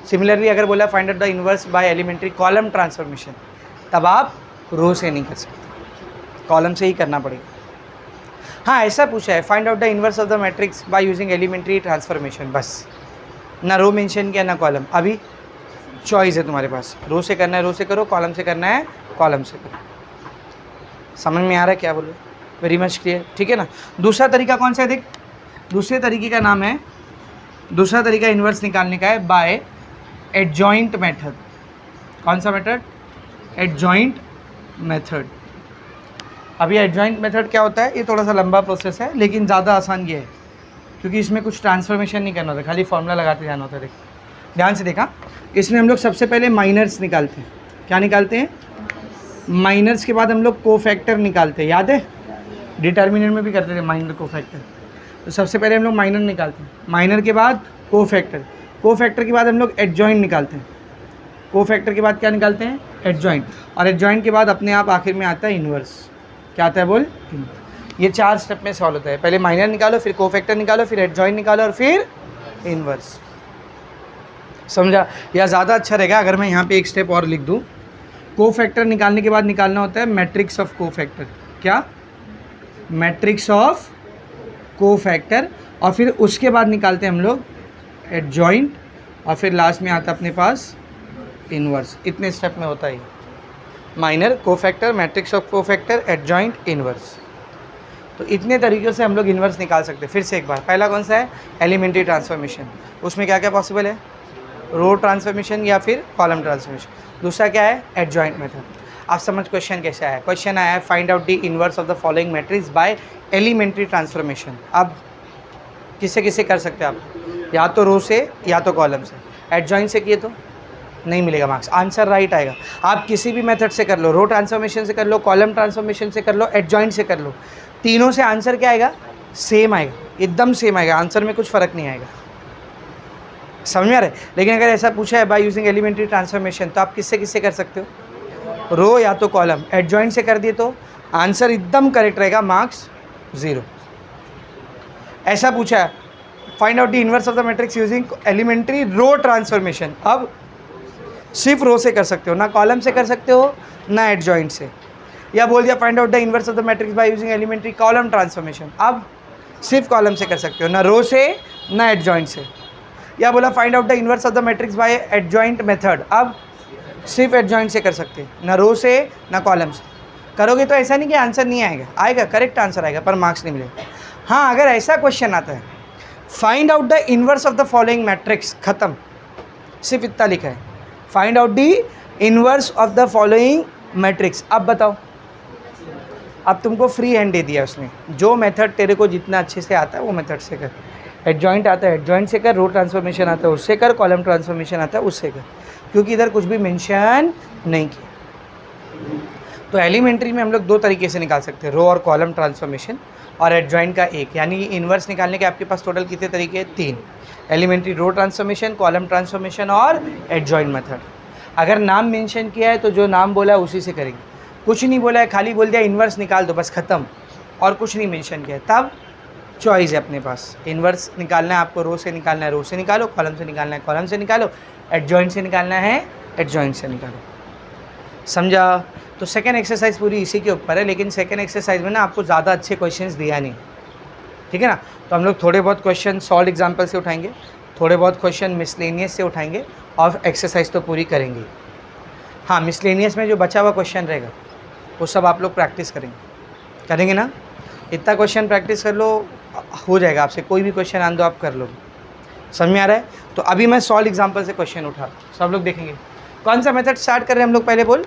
सिमिलरली अगर बोला find out the inverse by elementary column transformation, तब आप रो से नहीं कर सकते, कॉलम से ही करना पड़ेगा। हाँ ऐसा पूछा है, find out the inverse of the matrix by using elementary transformation, बस ना रो मेंशन किया ना कॉलम। अभी चॉइस है तुम्हारे पास, रो से करना है रो से करो, कॉलम से करना है कॉलम से करो। समझ में आ रहा है क्या बोलो, वेरी मच क्लियर, ठीक है ना। दूसरा तरीका कौन सा है देख, दूसरे तरीके का नाम है, दूसरा तरीका इन्वर्स निकालने का है बाय एडजॉइंट मेथड। कौन सा मेथड, एडजॉइंट मेथड। अभी एडजॉइंट मेथड क्या होता है, ये थोड़ा सा लंबा प्रोसेस है लेकिन ज़्यादा आसान ये है, क्योंकि इसमें कुछ ट्रांसफॉर्मेशन नहीं करना होता, खाली फॉर्मूला लगाते जाना होता है। देख ध्यान से देखा, इसमें हम लोग सबसे पहले माइनर्स निकालते हैं। क्या निकालते हैं, माइनर्स के बाद हम लोग कोफैक्टर निकालते हैं, याद है डिटर्मिनेंट में भी करते थे माइनर कोफैक्टर। तो सबसे पहले हम लोग माइनर निकालते हैं, माइनर के बाद कोफैक्टर, कोफैक्टर के बाद हम लोग एडजॉइंट निकालते हैं, कोफैक्टर के बाद क्या निकालते हैं एडजॉइंट, और एडजॉइंट के बाद अपने आप आखिर में आता है इन्वर्स। क्या आता है बोल, ये 4 स्टेप में सॉल्व होता है। पहले माइनर निकालो, फिर कोफैक्टर निकालो, फिर एडजॉइंट निकालो और फिर इन्वर्स। समझा, या ज़्यादा अच्छा रहेगा अगर मैं यहाँ पे एक स्टेप और लिख दूँ। कोफैक्टर निकालने के बाद निकालना होता है मैट्रिक्स ऑफ कोफैक्टर। क्या, मैट्रिक्स ऑफ कोफैक्टर, और फिर उसके बाद निकालते हैं हम लोग एडजॉइंट, और फिर लास्ट में आता है अपने पास इन्वर्स। इतने स्टेप में होता है minor, cofactor, matrix of cofactor, adjoint, inverse. तो इतने तरीक़ों से हम लोग इन्वर्स निकाल सकते हैं। फिर से एक बार, पहला कौन सा है एलिमेंट्री ट्रांसफॉर्मेशन, उसमें क्या क्या पॉसिबल है, रो ट्रांसफॉर्मेशन या फिर कॉलम ट्रांसफॉर्मेशन। दूसरा क्या है एडजॉइंट मेथड। आप समझ क्वेश्चन कैसे आया, क्वेश्चन आया है find out the inverse of the following matrix by elementary transformation. अब किससे किससे कर सकते हैं आप, या तो रो से या तो कॉलम से। एडजॉइंट से किए तो नहीं मिलेगा मार्क्स, आंसर राइट आएगा। आप किसी भी मेथड से कर लो, रो ट्रांसफॉर्मेशन से कर लो, कॉलम ट्रांसफॉर्मेशन से कर लो, एडजॉइंट से कर लो, तीनों से आंसर क्या आएगा, सेम आएगा, एकदम सेम आएगा, आंसर में कुछ फ़र्क नहीं आएगा। समझ में आ रहा है। लेकिन अगर ऐसा पूछा है बाय यूजिंग एलिमेंट्री ट्रांसफॉर्मेशन, तो आप किससे किससे कर सकते हो, रो या तो कॉलम। एडजॉइंट से कर दिए तो आंसर एकदम करेक्ट रहेगा, मार्क्स 0। ऐसा पूछा है find out the inverse of the matrix using elementary row transformation, अब सिर्फ रो से कर सकते हो, ना कॉलम से कर सकते हो ना एडजॉइंट से। या बोल दिया find out the inverse of the matrix by using elementary column transformation, अब सिर्फ कॉलम से कर सकते हो, ना रो से ना एडजॉइंट से। या बोला find out the inverse of the matrix bye adjoint method, अब सिर्फ एडजॉइंट से कर सकते हैं, ना रो से ना कॉलम से। करोगे तो ऐसा नहीं कि आंसर नहीं आएगा, आएगा, करेक्ट आंसर आएगा, पर मार्क्स नहीं मिलेगा। हाँ अगर ऐसा क्वेश्चन आता है find out the inverse of the following matrix, खत्म, सिर्फ इतना लिखा है, find out the inverse of the following matrix. अब बताओ, अब तुमको फ्री हैंड दे दिया उसने, जो मेथड तेरे को जितना अच्छे से आता है वो मेथड से कर। एडजॉइंट आता है एडजॉइंट से कर, रो ट्रांसफॉर्मेशन आता है उससे कर, कॉलम ट्रांसफॉर्मेशन आता है उससे कर, क्योंकि इधर कुछ भी मेंशन नहीं किया। तो एलिमेंट्री में हम लोग दो तरीके से निकाल सकते हैं, रो और कॉलम ट्रांसफॉर्मेशन, और एडजॉइंट का एक, यानी इन्वर्स निकालने के आपके पास टोटल कितने तरीके हैं? 3। Elementary row transformation, column transformation और एडजॉइंट मेथड। अगर नाम मेंशन किया है तो जो नाम बोला है उसी से करेंगे, कुछ नहीं बोला है, खाली बोल दिया इन्वर्स निकाल दो, बस ख़त्म, और कुछ नहीं मेंशन किया है, तब चॉइस है अपने पास। इन्वर्स निकालना है आपको, रो से निकालना है रो से निकालो, कॉलम से निकालना है कॉलम से निकालो, एडजॉइंट से निकालना है एडजॉइंट से निकालो। समझा? तो सेकेंड एक्सरसाइज पूरी इसी के ऊपर है, लेकिन सेकेंड एक्सरसाइज में ना आपको ज़्यादा अच्छे क्वेश्चंस दिया नहीं, ठीक है ना। तो हम लोग थोड़े बहुत क्वेश्चन सॉल्व एग्जाम्पल से उठाएंगे, थोड़े बहुत क्वेश्चन मिसलेनियस से उठाएंगे, और एक्सरसाइज तो पूरी करेंगे। हाँ, मिसलेनियस में जो बचा हुआ क्वेश्चन रहेगा वो सब आप लोग प्रैक्टिस करेंगे ना। इतना क्वेश्चन प्रैक्टिस कर लो, हो जाएगा आपसे, कोई भी क्वेश्चन आन दो आप कर लो। समझ में आ रहा है? तो अभी मैं सॉल्व एग्जाम्पल से क्वेश्चन उठा, सब लोग देखेंगे। कौन सा मेथड स्टार्ट कर रहे हैं हम लोग? पहले बोल,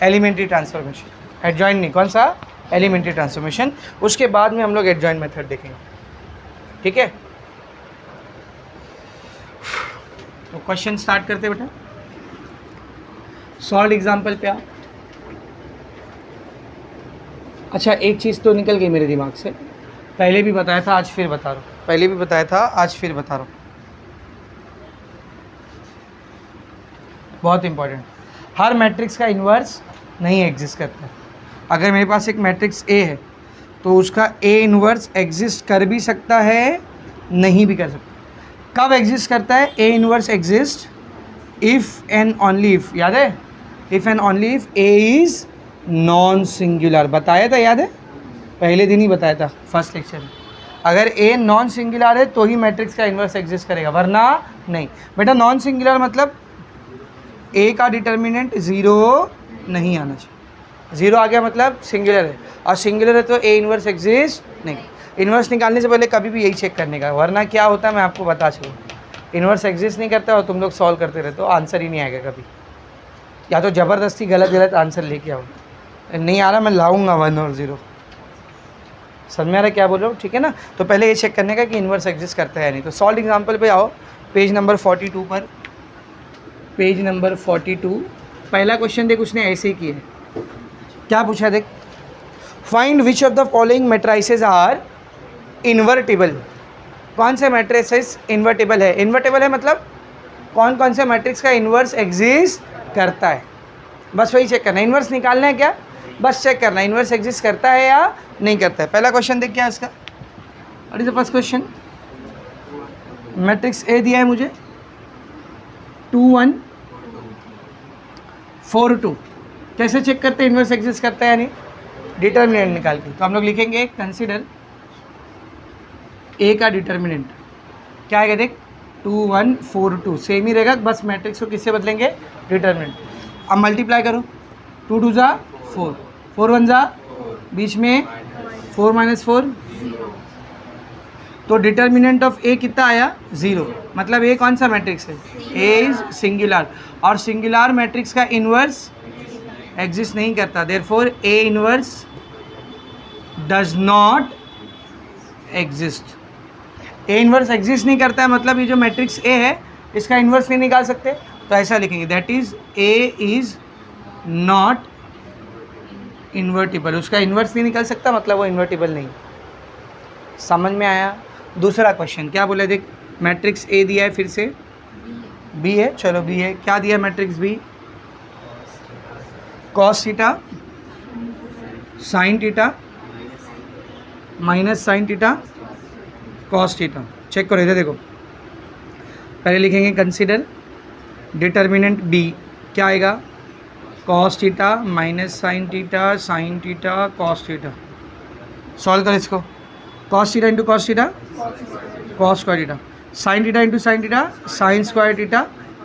एलिमेंट्री ट्रांसफॉर्मेशन। एडजॉइंट नहीं, कौन सा? Elementary transformation. उसके बाद में हम लोग एडजॉइंट मेथड देखेंगे, ठीक है। तो क्वेश्चन स्टार्ट करते बेटा, सॉल्व एग्जाम्पल पे आओ। अच्छा, एक चीज़ तो निकल गई मेरे दिमाग से, पहले भी बताया था आज फिर बता रहा हूँ, पहले भी बताया था आज फिर बता रहा हूँ, बहुत इंपॉर्टेंट। हर मैट्रिक्स का इन्वर्स नहीं एग्जिस्ट करता है। अगर मेरे पास एक मैट्रिक्स ए है तो उसका ए इन्वर्स एग्जिस्ट कर भी सकता है, नहीं भी कर सकता। कब एग्जिस्ट करता है? A inverse exist if and only if, याद है? If and only if A is non singular, बताया था, याद है? पहले दिन ही बताया था फर्स्ट लेक्चर में। अगर ए नॉन सिंगुलर है तो ही मैट्रिक्स का इन्वर्स एग्जिस्ट करेगा, वरना नहीं। बेटा नॉन सिंगुलर मतलब ए का डिटर्मिनेंट ज़ीरो नहीं आना चाहिए, ज़ीरो आ गया मतलब सिंगुलर है, और सिंगुलर है तो ए इन्वर्स एग्जिस्ट नहीं। इन्वर्स निकालने से पहले कभी भी यही चेक करने का, वरना क्या होता है मैं आपको बता चलूँ, इन्वर्स एग्जिस्ट नहीं करता और तुम लोग सॉल्व करते रहते हो, आंसर ही नहीं आएगा कभी। या तो ज़बरदस्ती गलत आंसर लेके आओ, नहीं आ रहा मैं लाऊंगा 1 और 0। समझ में आ रहा है क्या बोल रहा हूँ? ठीक है ना। तो पहले ये चेक करने का कि इन्वर्स एग्जिस्ट करता है नहीं। तो सॉल्व एग्जाम्पल पे आओ, पेज नंबर 42 पर, पेज नंबर 42। पहला क्वेश्चन देख, उसने ऐसे ही किया, क्या पूछा देख, find which of the following matrices are invertible. कौन से मैट्रिसेस इन्वर्टिबल है? इन्वर्टिबल है मतलब कौन कौन से मैट्रिक्स का इन्वर्स एग्जिस्ट करता है, बस वही चेक करना। इन्वर्स निकालना है क्या, बस चेक करना इन्वर्स एग्जिस्ट करता है या नहीं करता है। पहला क्वेश्चन देख, क्या है इसका? What is the first question? Matrix A दिया है मुझे 2 1 4 2। कैसे चेक करते हैं इन्वर्स एग्जिस्ट करता है या नहीं? डिटर्मिनेंट निकाल के। तो हम लोग लिखेंगे कंसीडर ए का डिटर्मिनेंट क्या आएगा देख, 2 1 4 2, सेम ही रहेगा, बस मैट्रिक्स को किससे बदलेंगे? डिटर्मिनेंट। अब मल्टीप्लाई करो, 2 2 जा 4, 4 1 जा, बीच में 4 - 4, तो डिटर्मिनेंट ऑफ ए कितना आया? 0। मतलब ए कौन सा मैट्रिक्स है? ए इज सिंगुलर, और सिंगुलर मैट्रिक्स का इन्वर्स एग्जिस्ट नहीं करता, therefore A inverse does not exist. A inverse exist नहीं करता है मतलब ये जो मैट्रिक्स ए है इसका इन्वर्स नहीं निकाल सकते, तो ऐसा लिखेंगे, that is a is not invertible. उसका इन्वर्स नहीं निकल सकता मतलब वो इन्वर्टिबल नहीं। समझ में आया? दूसरा क्वेश्चन क्या बोला देख, मैट्रिक्स ए दिया है, फिर से बी है, चलो बी है, क्या दिया matrix B? Cos theta sine theta minus sine theta cos theta. Check करो इधर देखो, पहले लिखेंगे कंसीडर डिटर्मिनेंट बी, क्या आएगा? Cos theta minus sine theta cos theta. Solve कर इसको, cos theta into cos theta cos square theta, sine theta into sine theta sine square theta,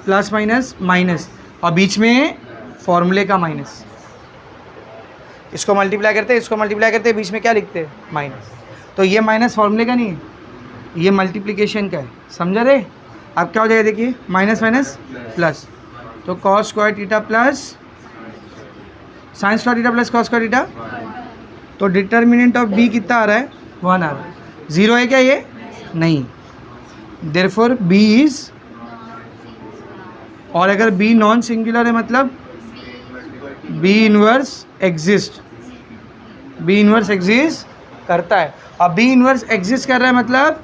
plus minus minus, और बीच में फॉर्मूले का माइनस। इसको मल्टीप्लाई करते हैं, इसको मल्टीप्लाई करते हैं, बीच में क्या लिखते हैं? माइनस। तो ये माइनस फॉर्मूले का नहीं है, ये मल्टीप्लिकेशन का है, समझा रे? अब क्या हो जाएगा देखिए, माइनस माइनस प्लस, तो cos square theta plus sine square theta plus cos square theta. तो डिटर्मिनेंट ऑफ बी कितना आ रहा है? 1 आ रहा है। 0 है क्या ये? नहीं, देयरफॉर बी इज, और अगर बी नॉन सिंगुलर है मतलब B inverse exist, B inverse exist करता है। अब बी इनवर्स एग्जिस्ट कर रहा है मतलब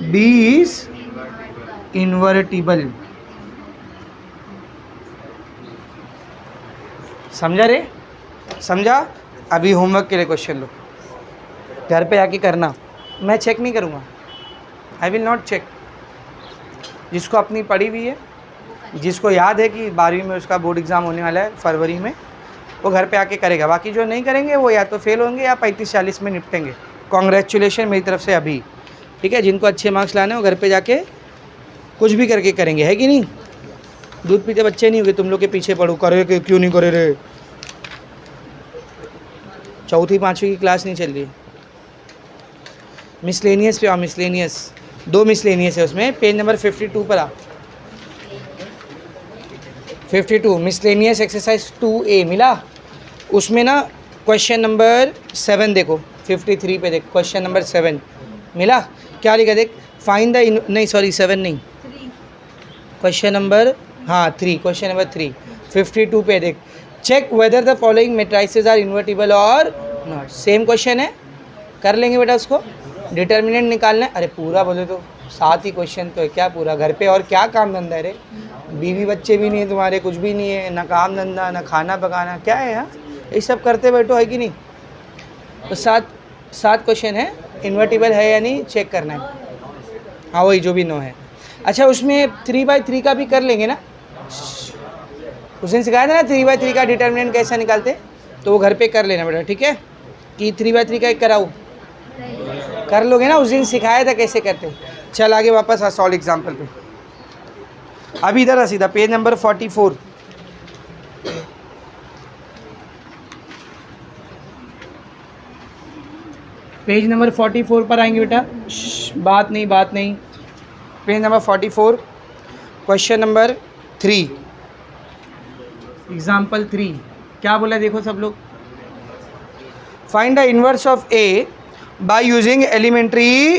बी इज इन्वर्टिबल। समझा रे? समझा? अभी होमवर्क के लिए क्वेश्चन लो, घर पे आके करना, मैं चेक नहीं करूँगा, आई विल नॉट चेक। जिसको अपनी पढ़ी हुई है, जिसको याद है कि 12वीं में उसका बोर्ड एग्ज़ाम होने वाला है फरवरी में, वो घर पे आके करेगा। बाकी जो नहीं करेंगे वो या तो फेल होंगे या 35-40 में निपटेंगे। कॉन्ग्रेचुलेशन मेरी तरफ से अभी, ठीक है? जिनको अच्छे मार्क्स लाने हो घर पे जाके कुछ भी करके करेंगे, है कि नहीं? दूध पीते बच्चे नहीं होंगे तुम लोग के पीछे पड़ो, करे कि क्यों नहीं करे रे। चौथी पाँचवीं की क्लास नहीं चल रही है। मिसलेनियस पे आओ, मिसलेनियस 2 मिसलेनियस है उसमें, पेज नंबर 52 पर आ। 52 मिसलेनियस एक्सरसाइज 2A मिला, उसमें ना क्वेश्चन नंबर 7 देखो, 53 पे देख, क्वेश्चन नंबर 7 मिला। क्या लिखा देख, फाइंड द, नहीं सॉरी 7 नहीं, क्वेश्चन नंबर, हाँ 3, क्वेश्चन नंबर 3 52 पे देख, check whether the following matrices are invertible और नॉट। सेम क्वेश्चन है, कर लेंगे बेटा उसको। डिटर्मिनेंट निकालना है, अरे पूरा बोले तो 7 ही क्वेश्चन तो है, क्या पूरा? घर पे और क्या काम धंधा है रे? बीवी बच्चे भी नहीं है तुम्हारे, कुछ भी नहीं है, ना काम धंधा, ना खाना पकाना, क्या है यहाँ? ये सब करते बैठो, है कि नहीं? तो 7 क्वेश्चन है, इन्वर्टिबल है या नहीं चेक करना है। हाँ वही जो भी 9 है। अच्छा उसमें 3/3 का भी कर लेंगे ना, उस दिन सिखाया था ना 3/3 का डिटर्मिनेंट कैसा निकालते, तो वो घर पे कर लेना बेटा, ठीक है? कि 3/3 का एक कराऊँ, कर लोगे ना, उस दिन सिखाया था कैसे करते। चल आगे वापस आ सॉल्व एग्जाम्पल पे। अभी इधर आ सीधा, पेज नंबर 44, पेज नंबर 44 पर आएंगे बेटा। बात नहीं, page number 44, question number 3, example 3 क्या बोला देखो सब लोग। Find the inverse of A by using elementary,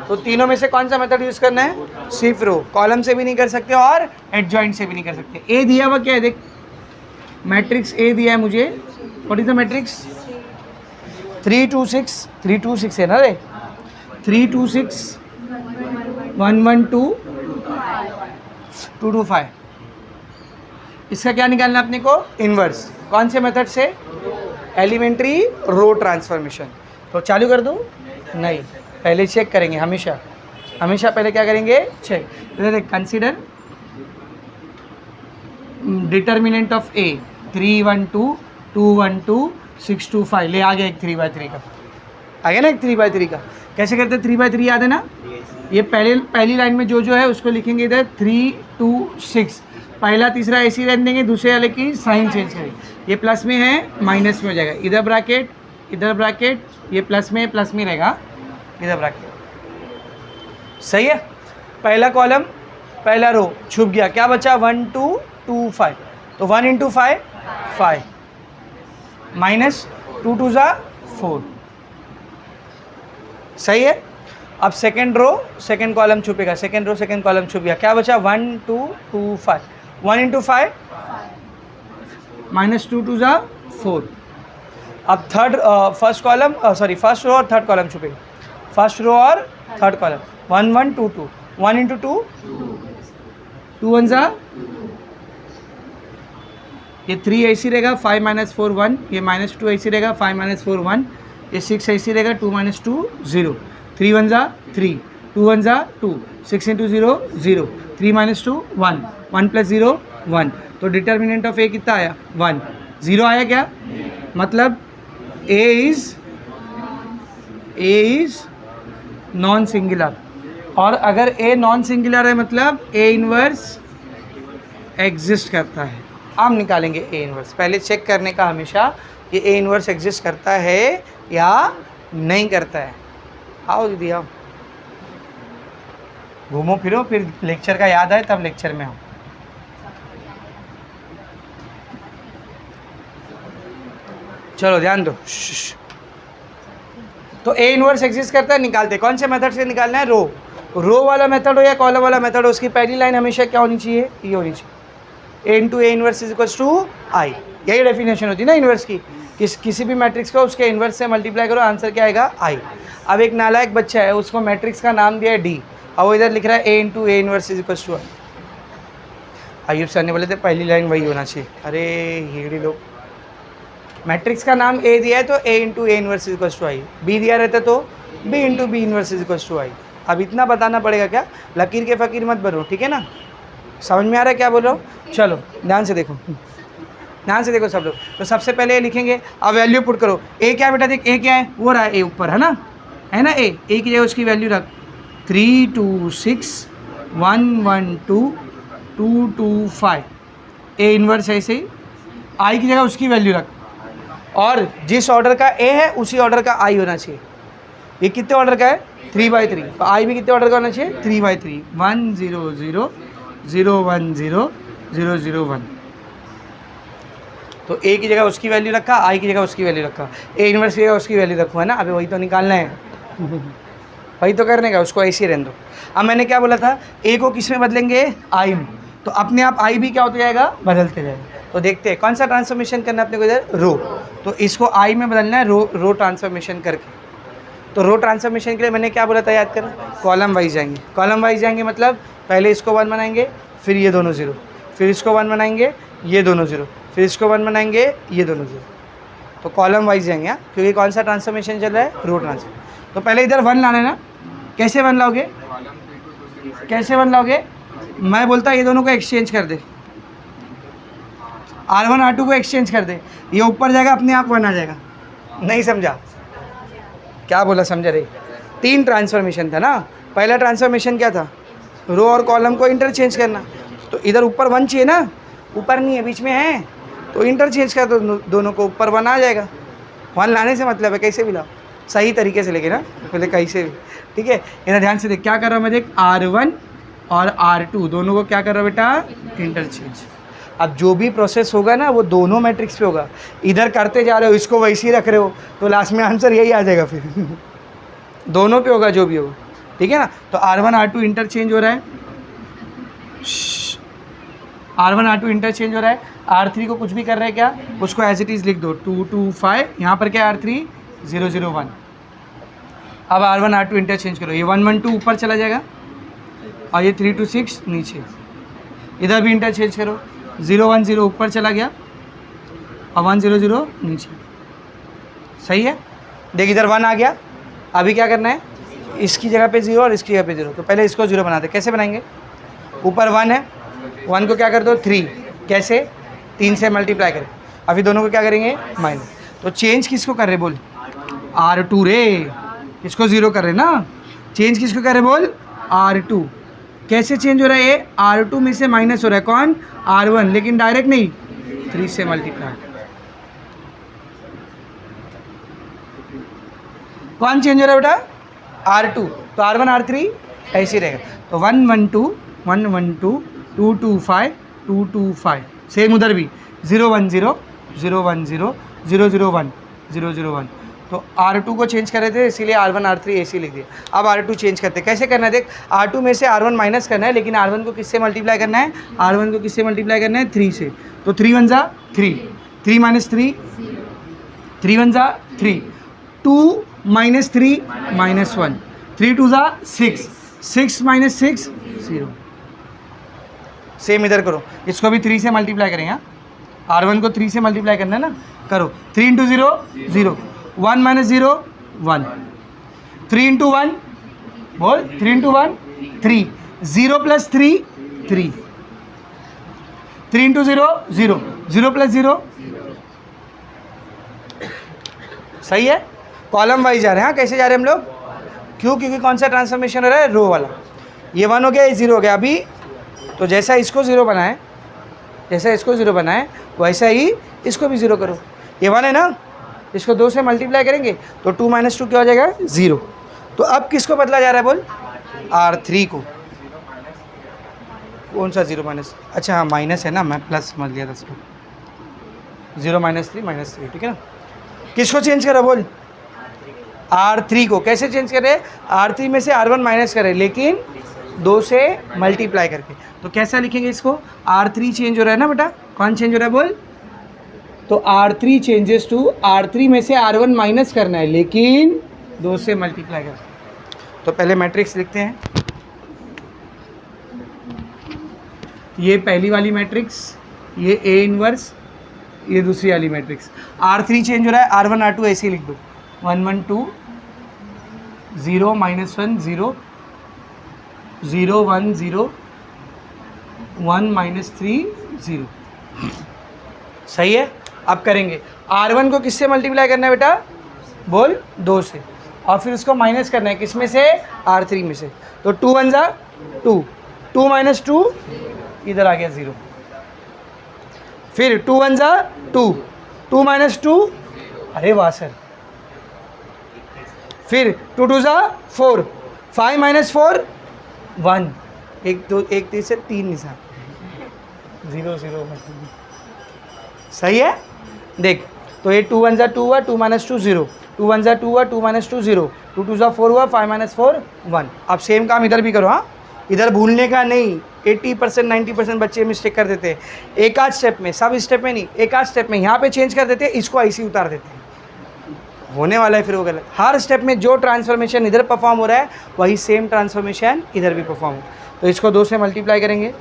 तो तीनों में से कौन सा मेथड यूज़ करना है? सिर्फ रो, कॉलम से भी नहीं कर सकते और एडजॉइंट से भी नहीं कर सकते। ए दिया हुआ क्या है देख, मैट्रिक्स ए दिया है मुझे, व्हाट इज द मैट्रिक्स? 3 2 6, 3 2 6 है ना रे, 3 2 6 1 1 2 2 2 5। इसका क्या निकालना है अपने को? इनवर्स। कौन से मेथड से? Elementary row transformation. तो चालू कर दूँ? नहीं, पहले चेक करेंगे, हमेशा पहले क्या करेंगे? Check. Consider determinant of A 3 1 2 2 1 2 6 2 5, ले आ गया एक 3/3 का, आ गया ना एक 3/3 का। कैसे करते हैं 3/3? याद है ना? ये पहली लाइन में जो है उसको लिखेंगे इधर 3 2 6, पहला तीसरा ऐसी रहने देंगे, दूसरे वाले की साइन चेंज करेंगे। ये प्लस में है माइनस में हो जाएगा, इधर ब्रैकेट इधर ब्रैकेट, ये प्लस में रहेगा, इधर ब्रैकेट। सही है? पहला कॉलम पहला रो छुप गया, क्या बचा? 1 2 2 5, तो 1 × 5 5 माइनस 2 2 4। सही है? अब सेकेंड रो सेकेंड कॉलम छुपेगा, सेकेंड रो सेकेंड कॉलम छुप गया, क्या बचा? 1 2 2 5, 1 × 5 माइनस 2 2 4। अब फर्स्ट रो और थर्ड कॉलम छुपेगा, फर्स्ट रो और थर्ड कॉलम 1 1 2 2, 1 × 2 2 1 ये 3 ऐसी रहेगा, 5 - 4 1, ये -2 ऐसी रहेगा, 5 - 4 1, ये 6 ऐसी रहेगा, 2 - 2 0, 3 1 3, 2 1 2, 6 × 0 0, 3 - 2 1, 1 + 0 1। तो डिटर्मिनेंट ऑफ ए कितना आया? 1। 0 आया क्या? मतलब ए इज नॉन सिंगुलर, और अगर ए नॉन सिंगुलर है मतलब ए इनवर्स एग्जिस्ट करता है। हम निकालेंगे ए इनवर्स, पहले चेक करने का हमेशा कि ए इनवर्स एग्जिस्ट करता है या नहीं करता है। आओ दीदी आओ, घूमो फिरो, फिर लेक्चर का याद आए तब लेक्चर में आओ। चलो ध्यान दो। तो ए इनवर्स एग्जिस्ट करता है, निकालते। कौन से मेथड से निकालना है? रो वाला मेथड हो या कॉलम वाला मेथड हो, उसकी पहली लाइन हमेशा क्या होनी चाहिए? ये होनी चाहिए। A into A inverse is equals to I. यही डेफिनेशन होती है ना इन्वर्स की, किसी भी मैट्रिक्स को उसके इन्वर्स से मल्टीप्लाई करो, आंसर क्या आएगा आई। अब एक नालायक बच्चा है, उसको मैट्रिक्स का नाम दिया है डी, और वो इधर लिख रहा है A into A inverse is equals to I. Ayub sir ने बोले थे पहली लाइन वही होना चाहिए। अरे हिगड़ी लोग, मैट्रिक्स का नाम ए दिया है तो A into A inverse is equals to I, B दिया रहता तो B into B inverse is equals to I. अब इतना बताना पड़ेगा क्या, लकीर के फ़कीर मत बनो, ठीक है ना। समझ में आ रहा है क्या बोल रहा हूँ? चलो ध्यान से देखो, ध्यान से देखो सब लोग। तो सबसे पहले ये लिखेंगे, अब वैल्यू पुट करो। ए क्या है बेटा, देख ए क्या है, वो रहा है ए ऊपर, है ना ए की जगह उसकी वैल्यू रख 3 2 6 1 1 2 2 2 5, ए इन्वर्स है ऐसे ही, आई की जगह उसकी वैल्यू रख, और जिस ऑर्डर का ए है उसी ऑर्डर का आई होना चाहिए। ये कितने ऑर्डर का है, 3/3, तो आई भी कितने ऑर्डर का होना चाहिए, 3/3, 1 0 0 0 1 0 0 0 1। तो ए की जगह उसकी वैल्यू रखा, आई की जगह उसकी वैल्यू रखा, ए इन्वर्स की जगह उसकी वैल्यू रखो, है ना। अभी वही तो निकालना है वही तो करने का, उसको ऐसे ही रहने दो। अब मैंने क्या बोला था, ए को किस में बदलेंगे, आई में, तो अपने आप आई भी क्या होते जाएगा, बदलते जाएगा। तो देखते हैं कौन सा ट्रांसफॉर्मेशन करना है अपने को इधर, रो, तो इसको आई में बदलना है रो ट्रांसफॉर्मेशन करके। तो रो ट्रांसफॉर्मेशन के लिए मैंने क्या बोला था, याद करना, कॉलम वाइज जाएंगे। कॉलम वाइज जाएंगे मतलब पहले इसको 1 बनाएंगे, फिर ये दोनों 0, फिर इसको 1 बनाएंगे, ये दोनों 0, फिर इसको 1 बनाएंगे, ये दोनों 0। तो कॉलम वाइज जाएंगे, हाँ, क्योंकि कौन सा ट्रांसफॉर्मेशन चल रहा है, रो ट्रांसफॉर्म। तो पहले इधर 1 लाना है ना, कैसे 1 लाओगे, कैसे 1 लाओगे, मैं बोलता ये दोनों को एक्सचेंज कर दे, R1 R2 को एक्सचेंज कर दे, ये ऊपर जाएगा अपने आप 1 आ जाएगा। नहीं समझा क्या बोला, समझा रही। 3 ट्रांसफॉर्मेशन था ना। पहला ट्रांसफॉर्मेशन क्या था, रो और कॉलम को इंटरचेंज करना। तो इधर ऊपर 1 चाहिए ना, ऊपर नहीं है, बीच में है, तो इंटरचेंज कर दो दोनों को, ऊपर 1 आ जाएगा। 1 लाने से मतलब है कैसे भी लाओ, सही तरीके से लेके ना, पहले कैसे भी, ठीक है। इधर ध्यान से देख क्या कर रहा हूँ मैं, देख R1 और R2 दोनों को क्या कर रहा हूँ बेटा, इंटरचेंज। अब जो भी प्रोसेस होगा ना वो दोनों मैट्रिक्स पे होगा। इधर करते जा रहे हो, इसको वैसे ही रख रहे हो, तो लास्ट में आंसर यही आ जाएगा फिर दोनों पे होगा जो भी होगा, ठीक है ना। तो R1 R2 इंटरचेंज हो रहा है, R1 R2 इंटरचेंज हो रहा है। R3 को कुछ भी कर रहे हैं क्या, उसको एज इट इज़ लिख दो, 2 2 5, यहाँ पर क्या R3 0 0 1। अब R1 R2 इंटरचेंज करो, ये 1 1 2 ऊपर चला जाएगा, और ये 3 2 6 नीचे। इधर भी इंटरचेंज करो, 0 1 0 ऊपर चला गया, और 1 0 0 नीचे। सही है, देख इधर 1 आ गया। अभी क्या करना है, इसकी जगह पे 0 और इसकी जगह पे 0, तो पहले इसको 0 बनाते। कैसे बनाएंगे, ऊपर 1 है, 1 को क्या कर दो 3, कैसे 3 से मल्टीप्लाई करें। अभी दोनों को क्या करेंगे, माइनस। तो चेंज किसको कर रहे बोल, R2 रे, इसको 0 कर रहे ना, चेंज किसको कर रहे बोल, R2। कैसे चेंज हो रहा है, ये R2 में से माइनस हो रहा है, कौन, R1, लेकिन डायरेक्ट नहीं, 3 से मल्टीप्लाई। कौन चेंज हो रहा है बेटा, R2, तो R1 R3 ऐसे ही रहेगा। तो 1 1 2 1 1 2 2 2 5 2 2 5, सेम उधर भी 0 1 0 0 1 0 0 0 1 0 0 1। तो R2 को चेंज कर रहे थे, इसीलिए R1 R3 ऐसे लिख दिया। अब R2 चेंज करते, कैसे करना है, देख R2 में से R1 माइनस करना है, लेकिन R1 को किससे मल्टीप्लाई करना है, R1 को किससे मल्टीप्लाई करना है, 3 से। तो 3 1 जा 3, 3 माइनस 3, 3 1 जा 3, 2 माइनस 3 माइनस 1, 3 2 जा 6, 6 माइनस 6 0। सेम इधर करो, इसको भी 3 से मल्टीप्लाई करेंगे। R1 को 3 से मल्टीप्लाई करना है ना, करो। 3 इंटू 0 0, 1 माइनस 0 1, 3 इंटू 1 बोल, 3 इंटू 1 3, 0 प्लस 3 3, 3 इंटू 0 0, 0 प्लस 0। सही है, कॉलम वाइज जा रहे हैं। हाँ, कैसे जा रहे हैं हम लोग, क्यों, क्योंकि कौन सा ट्रांसफॉर्मेशन हो रहा है, रो वाला। ये 1 हो गया, ये 0 हो गया। अभी तो जैसा इसको 0 बनाए, जैसा इसको 0 बनाए वैसा ही इसको भी 0 करो। ये 1 है ना, इसको 2 से मल्टीप्लाई करेंगे तो 2 माइनस 2 क्या हो जाएगा, 0। तो अब किसको बदला जा रहा है बोल, R3 को। कौन सा 0 माइनस, अच्छा हाँ माइनस है ना, मैं प्लस समझ लिया था इसको, 0 माइनस 3, ठीक है ना। किसको चेंज करा बोल, R3 को। कैसे चेंज करे, R3 में से R1 माइनस करे, लेकिन 2 से मल्टीप्लाई करके। तो कैसा लिखेंगे इसको, R3 चेंज हो रहा है ना बेटा, कौन चेंज हो रहा है बोल, तो R3 चेंजेस टू, R3 में से R1 माइनस करना है लेकिन 2 से मल्टीप्लाई करना है। तो पहले मैट्रिक्स लिखते हैं, ये पहली वाली मैट्रिक्स, ये A इनवर्स, ये दूसरी वाली मैट्रिक्स। R3 चेंज हो रहा है, R1 R2 ऐसे ही लिख दो, 1 1 2 0 -1 0 0 1 0 1 -3 0। सही है। अब करेंगे R1 को किससे मल्टीप्लाई करना है बेटा, बोल 2 से, और फिर उसको माइनस करना है किस में से, R3 में से। तो 2 1 जा 2, 2 - 2 इधर आ गया 0, फिर 2 1 जा 2, 2 - 2, अरे वाह सर, फिर 2 2 जा 4, 5 - 4 1, 1 2 1 3 से 3 निशान, 0 0। सही है। देख, तो ये 2 1 जा 2 हुआ, 2 - 2 0, 2 1 जा 2 हुआ, 2 - 2 0, 2 2 जा 4 हुआ, 5 - 4 1। अब सेम काम इधर भी करो, हाँ, इधर भूलने का नहीं। 80% 90% बच्चे मिस्टेक कर देते हैं, एक आध स्टेप में, सब स्टेप में नहीं, एक आध स्टेप में यहाँ पे चेंज कर देते हैं, इसको ऐसे ही उतार देते हैं, होने वाला है फिर वो गलत। हर स्टेप में जो ट्रांसफॉर्मेशन इधर परफॉर्म हो रहा है वही सेम ट्रांसफॉर्मेशन इधर भी परफॉर्म हो। तो इसको 2 से मल्टीप्लाई करेंगे,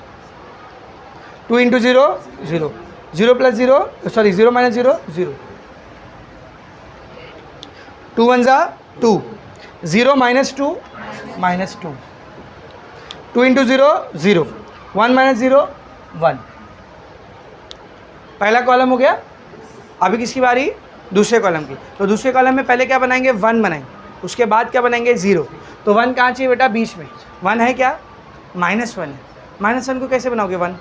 2 × 0 0, 0 + 0 सॉरी 0 - 0 0, 2 1 जा 2, 0 - 2 -2, 2 × 0 0, 1 - 0 1। पहला कॉलम हो गया। अभी किसकी बारी, दूसरे कॉलम की। तो दूसरे कॉलम में पहले क्या बनाएंगे, 1 बनाएंगे, उसके बाद क्या बनाएंगे, 0। तो 1 कहाँ चाहिए बेटा, बीच में। 1 है क्या, -1 है। -1 को कैसे बनाओगे, 1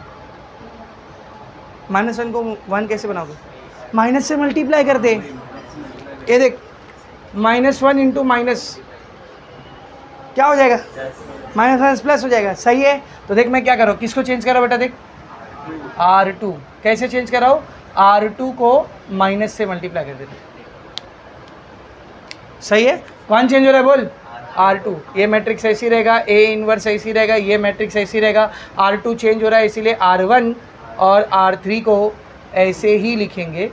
-1 को 1 कैसे बनाओगे, माइनस से मल्टीप्लाई कर दे। ये देख, -1 × माइनस क्या हो जाएगा, -1 प्लस हो जाएगा। सही है। तो देख मैं क्या कर रहा हूँ, किसको चेंज कर रहा हूँ बेटा, देख R2 कैसे चेंज कर रहा हूँ, R2 को माइनस से मल्टीप्लाई कर देते। सही है। कौन चेंज हो रहा है बोल, R2। ये मैट्रिक्स ऐसी रहेगा, A इनवर्स ऐसी रहेगा, ये मैट्रिक्स ऐसी रहेगा। R2 चेंज हो रहा है इसीलिए R1 और R3 को ऐसे ही लिखेंगे।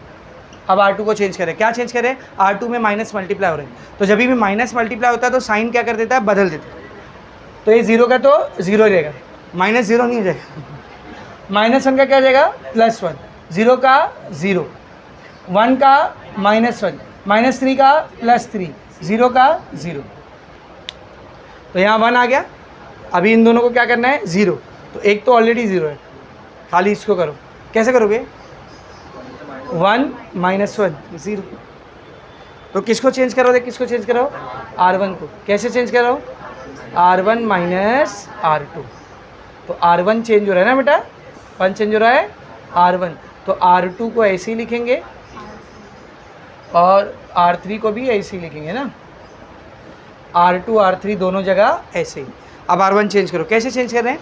अब R2 को चेंज करें, क्या चेंज करें, R2 में माइनस मल्टीप्लाई हो रहे हैं, तो जब भी माइनस मल्टीप्लाई होता है तो साइन क्या कर देता है, बदल देता है। तो ये 0 का तो 0 रहेगा, -0 नहीं हो जाएगा, -1 का क्या हो जाएगा, +1, 0 का 0, 1 का -1, -3 का +3, 0 का 0। तो यहाँ 1 आ गया। अभी इन दोनों को क्या करना है, 0। तो एक तो ऑलरेडी 0 है, खाली इसको करो। कैसे करोगे, 1 - 1 0। तो किसको चेंज करोगे, किसको चेंज करो, R1 को। कैसे चेंज करो, R1 - R2। तो R1 चेंज हो रहा है ना बेटा, 1 चेंज हो रहा है, R1। तो R2 को ऐसे ही लिखेंगे और R3 को भी ऐसे ही लिखेंगे ना, R2 R3 दोनों जगह ऐसे ही। अब R1 चेंज करो, कैसे चेंज कर रहे हैं,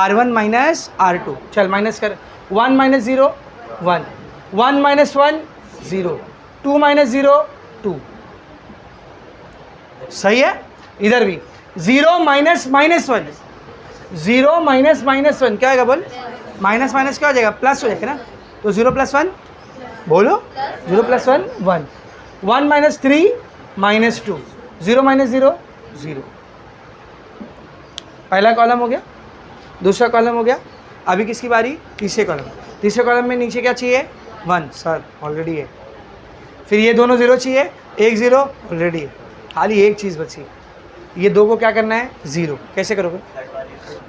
R1 - R2। चल माइनस कर, 1 - 0 1, 1 - 1 0, 2 - 0 2। सही है। इधर भी 0 - -1, 0 - -1 क्या होगा बोल, माइनस माइनस क्या हो जाएगा, प्लस हो जाएगा ना। तो 0 + 1 बोलो, 0 + 1 1, 1 - 3 -2, 0 - 0 0। पहला कॉलम हो गया, दूसरा कॉलम हो गया। अभी किसकी बारी, तीसरे कॉलम। तीसरे कॉलम में नीचे क्या चाहिए, 1 सर ऑलरेडी है। फिर ये दोनों 0 चाहिए, 1 0 ऑलरेडी है, खाली एक चीज़ बची, ये 2 को क्या करना है, 0। कैसे करोगे,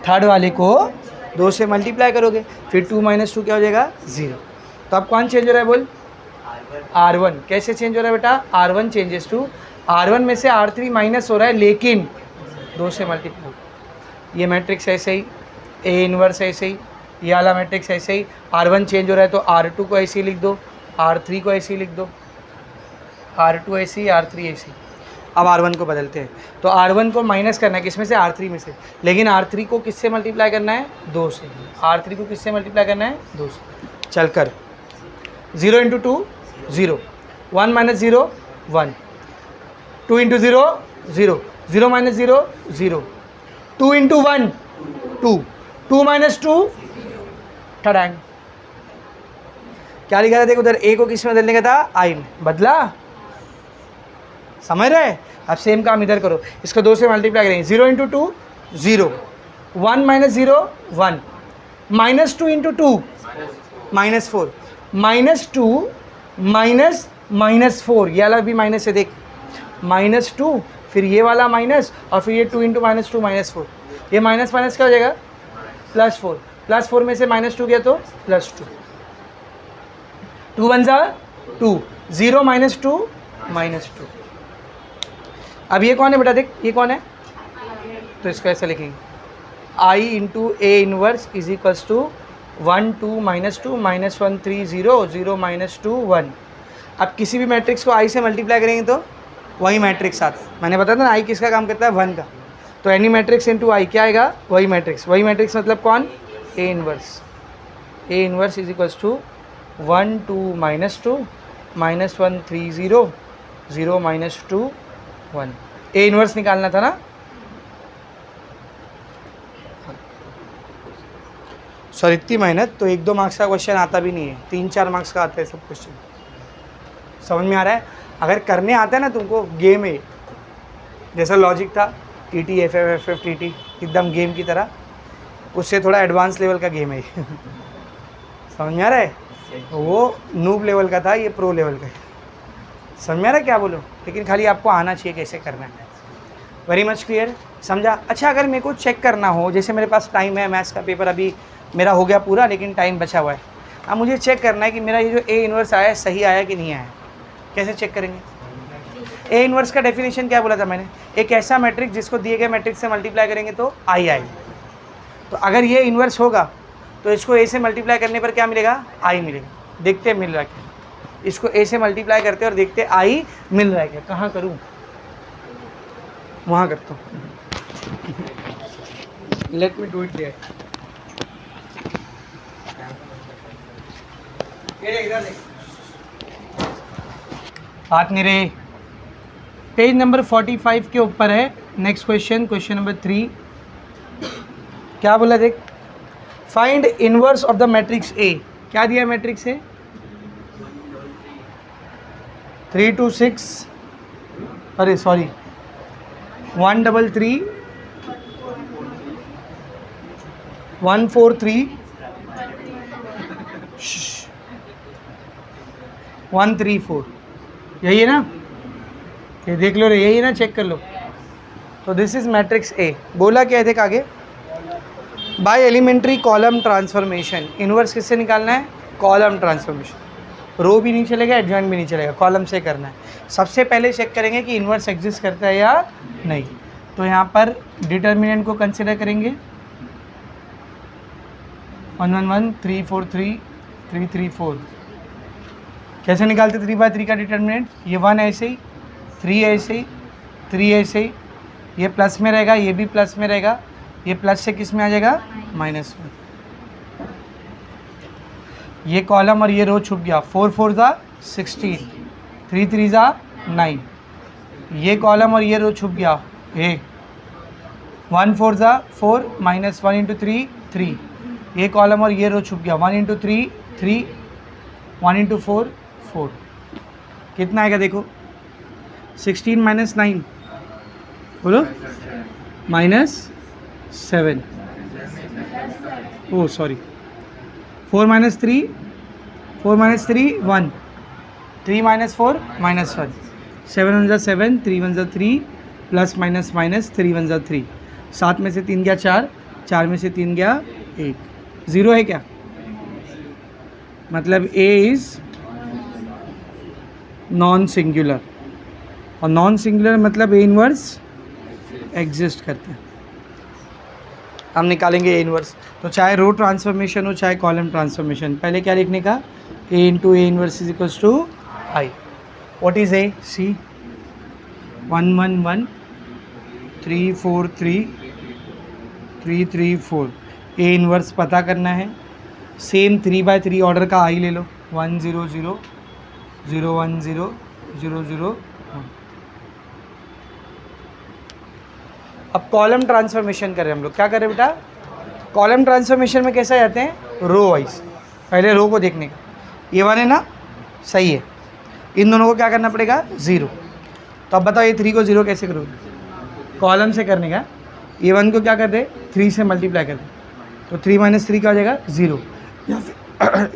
थर्ड वाले को 2 से मल्टीप्लाई करोगे, फिर 2 - 2 क्या हो जाएगा, 0। तो अब कौन चेंज हो रहा है बोल, R1। कैसे चेंज हो रहा है बेटा, R1 चेंजेस टू, R1 में से R3 माइनस हो रहा है लेकिन 2 से मल्टीप्लाई। ये मैट्रिक्स ऐसे ही, A इनवर्स ऐसे ही, ये वाला मैट्रिक्स ऐसे ही। R1 चेंज हो रहा है तो R2 को ऐसे ही लिख दो, R3 को ऐसे ही लिख दो, R2 ऐसे ही, R3 ऐसे ही। अब R1 को बदलते हैं, तो R1 को माइनस करना है किसमें से, R3 में से, लेकिन R3 को किससे मल्टीप्लाई करना है, 2 से। R3 को किससे मल्टीप्लाई करना है, 2 से। चल कर, 0 × 2 0, 1 - 0 1, 2 × 0 0, 0 - 0 0, 2 × 1 2, 2 माइनस 2 ठड़ांग। क्या लिखा था देखो, उधर ए को किस में बदलने का था, आई में, बदला, समझ रहे। अब सेम काम इधर करो, इसको 2 से मल्टीप्लाई करेंगे, 0 into 2 0, 1 minus 0 1, minus 2 into 2 minus 4, minus 2 minus minus 4, ये वाला भी माइनस है देख, माइनस 2 फिर ये वाला माइनस और फिर ये 2 इंटू माइनस 2 माइनस 4, ये माइनस माइनस क्या हो जाएगा +4, +4 में से -2 गया तो +2, 2 1 जा 2, 0 माइनस 2 माइनस 2। अब ये कौन है बेटा, देख ये कौन है, तो इसको ऐसे लिखेंगे, I into A inverse is equals to 1 2 -2 -1 3 0 0 -2 1। अब किसी भी मैट्रिक्स को आई से मल्टीप्लाई करेंगे तो वही मैट्रिक्स आता है, मैंने बताया था ना आई किसका काम करता है, 1 का, तो एनी मैट्रिक्स इंटू आई क्या आएगा, वही मैट्रिक्स मतलब कौन, A inverse is equals to 1 2 -2 -1 3 0 0 -2 1। A inverse निकालना था ना, सर इतनी मेहनत तो 1-2 मार्क्स का क्वेश्चन आता भी नहीं है, 3-4 मार्क्स का आता है सब क्वेश्चन, समझ में आ रहा है। अगर करने आता है ना तुमको, गेम है, जैसा लॉजिक था TT FF TT एकदम गेम की तरह, उससे थोड़ा एडवांस लेवल का गेम है समझ में आ रहा है, वो नूब लेवल का था, ये प्रो लेवल का है, समझ में आ रहा है क्या बोलो, लेकिन खाली आपको आना चाहिए कैसे करना है। वेरी मच क्लियर, समझा। अच्छा अगर मेरे को चेक करना हो, जैसे मेरे पास टाइम है, मैथ्स का पेपर अभी मेरा हो गया पूरा, लेकिन टाइम बचा हुआ है, अब मुझे चेक करना है कि मेरा ये जो ए इनवर्स आया है सही आया कि नहीं आया, कैसे चेक करेंगे। ए इनवर्स का डेफिनेशन क्या बोला था मैंने, एक ऐसा मैट्रिक्स जिसको दिए गए मैट्रिक्स से मल्टीप्लाई करेंगे तो आई आएगी, तो अगर ये इनवर्स होगा तो इसको ए से मल्टीप्लाई करने पर क्या मिलेगा, आई मिलेगा। देखते मिल रहा है क्या, इसको ए से मल्टीप्लाई करते और देखते आई मिल रहा है क्या, कहाँ करूँ, वहाँ करता हूँ, let me do it there. हाथ मेरे पेज नंबर 45 के ऊपर है, नेक्स्ट क्वेश्चन, क्वेश्चन नंबर 3, क्या बोला देख, find inverse of the matrix A, क्या दिया मैट्रिक्स ए, 3 2 6, अरे सॉरी 1 3 3 1 4 3 1 3 4, यही है ना, ये देख लो रे, यही है ना, चेक कर लो। तो दिस इज मैट्रिक्स ए। बोला क्या है देख आगे, by elementary column transformation, inverse किससे निकालना है, कॉलम ट्रांसफॉर्मेशन, रो भी नहीं चलेगा, एडजॉइंट भी नहीं चलेगा, कॉलम से करना है। सबसे पहले चेक करेंगे कि इनवर्स एग्जिस्ट करता है या नहीं, तो यहाँ पर डिटर्मिनेंट को कंसिडर करेंगे, 1 1 1 3 4 3 3 3 4। कैसे निकालते 3/3 का डिटर्मिनेंट, ये 1 ऐसे ही, 3 ऐसे ही, 3 ऐसे ही, ये प्लस में रहेगा, ये भी प्लस में रहेगा, ये प्लस से किस में आ जाएगा, माइनस में, ये कॉलम और ये रो छुप गया, 4 4 ज़ा 16, 3 3 ज़ा 9, ये कॉलम और ये रो छुप गया, ये 1 4 ज़ा 4 -1 इंटू 3 3, ये कॉलम और ये रो छुप गया, 1 इंटू 3 3, 1 इंटू 4 4, कितना आएगा देखो, 16 - 9 बोलो, -7, ओह सॉरी, 4 - 3 4 - 3 1, 3 - 4 -1, 7 1 ज़ा 7, 3 1 ज़ा 3, प्लस माइनस माइनस, 3 1 ज़ा 3, 7 में से 3 गया 4, 4 में से 3 गया 1, 0 है क्या, मतलब ए इज़ नॉन सिंगुलर, और नॉन सिंगुलर मतलब ए इनवर्स एग्जिस्ट करता है। हम निकालेंगे ए इनवर्स, तो चाहे रो ट्रांसफॉर्मेशन हो चाहे कॉलम ट्रांसफॉर्मेशन, पहले क्या लिखने का, A into A inverse is equals to I. What is A, see 1 1 1 3 4 3 3 3 4, A inverse पता करना है, सेम 3/3 ऑर्डर का आई ले लो, 1 0 0 0 1 0 0 0 1। अब कॉलम ट्रांसफॉर्मेशन करें हम लोग, क्या करें बेटा, कॉलम ट्रांसफॉर्मेशन में कैसे जाते हैं, रो वाइज, पहले रो को देखने का, ये वन है ना, सही है, इन दोनों को क्या करना पड़ेगा, 0। तो अब बताओ ये 3 को 0 कैसे करोगे, कॉलम से करने का, ये 1 को क्या कर दे, 3 से मल्टीप्लाई कर दे, तो 3 - 3 क्या हो जाएगा, 0,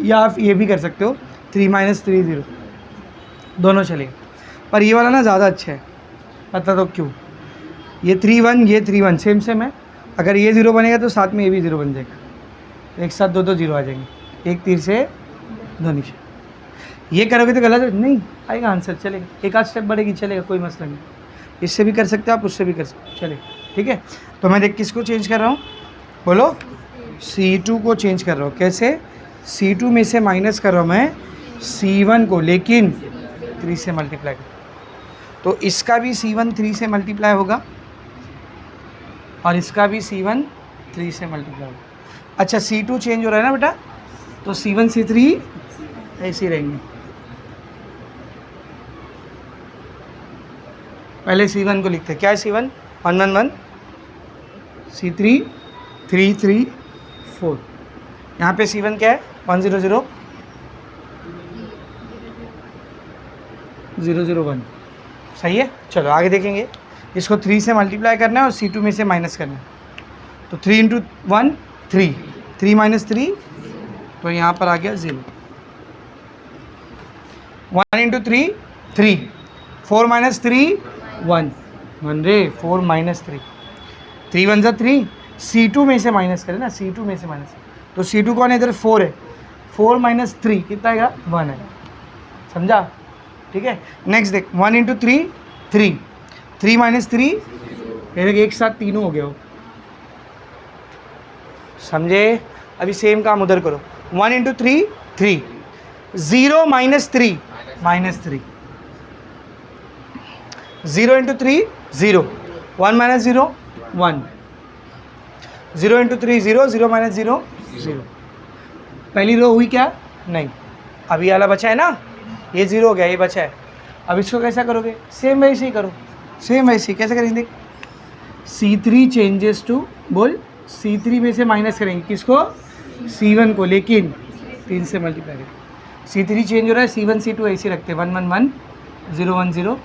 या आप ये भी कर सकते हो 3 - 3 0, दोनों चलेगा, पर ये वाला ना ज़्यादा अच्छा है, पता तो क्यों, ये 3 1 ये 3 1 सेम सेम है, अगर ये 0 बनेगा तो साथ में ये भी 0 बन जाएगा, एक साथ दो 0 आ जाएंगे, एक तीर से दो निशान। ये करोगे तो गलत नहीं आएगा आंसर, चलेगा, एक आध स्टेप बढ़ेगी, चलेगा, कोई मसला नहीं, इससे भी कर सकते हो आप, उससे भी कर सकते हो, चलेगा, ठीक है। तो मैं देख किसको चेंज कर रहा हूँ, बोलो, C2 को चेंज कर रहा हूँ, कैसे, C2 में से माइनस कर रहा हूँ मैं C1 को, लेकिन 3 से मल्टीप्लाई कर, तो इसका भी C1 3 से मल्टीप्लाई होगा और इसका भी C1 3 से मल्टीप्लाई होगा। अच्छा, C2 चेंज हो रहा है ना बेटा, तो C1 C3 ऐसे ही रहेंगे, पहले C1 को लिखते हैं, क्या है C1 1 1 1, C3 3 3 4, यहाँ पे C1 क्या है 1 0 0 0 0 1, सही है। चलो आगे देखेंगे, इसको 3 से मल्टीप्लाई करना है और C2 में से माइनस करना है, तो 3 × 1 3, 3 - 3, तो यहाँ पर आ गया 0, 1 × 3 3, 4 - 3 1 1 रे, 4 - 3, 3 1 3, C2 में से माइनस करें ना, C2 में से माइनस, तो C2 कौन है इधर, 4 है, 4 - 3 कितना आएगा, 1 है, समझा, ठीक है। नेक्स्ट देख, 1 × 3 3, 3 - 3, एक साथ तीनों हो गया हो, समझे। अभी सेम काम उधर करो, 1 × 3 3, 0 - 3 -3, 0 × 3 0, 1 - 0 1, 0 × 3 0, 0 - 0 0, पहली रो हुई क्या, नहीं, अभी वाला बचा है ना, ये 0 हो गया, ये बचा है, अब इसको कैसा करोगे, सेम वैसे ही करो, सेम वैसे ही कैसे करेंगे, C3 चेंजेस टू, बोल, C3 में से माइनस करेंगे किसको, C1 को, लेकिन 3 से मल्टीप्लाई करेंगे, C3 चेंज हो रहा है, C1 C2 ऐसे रखते, 1 1 1 0 1 0,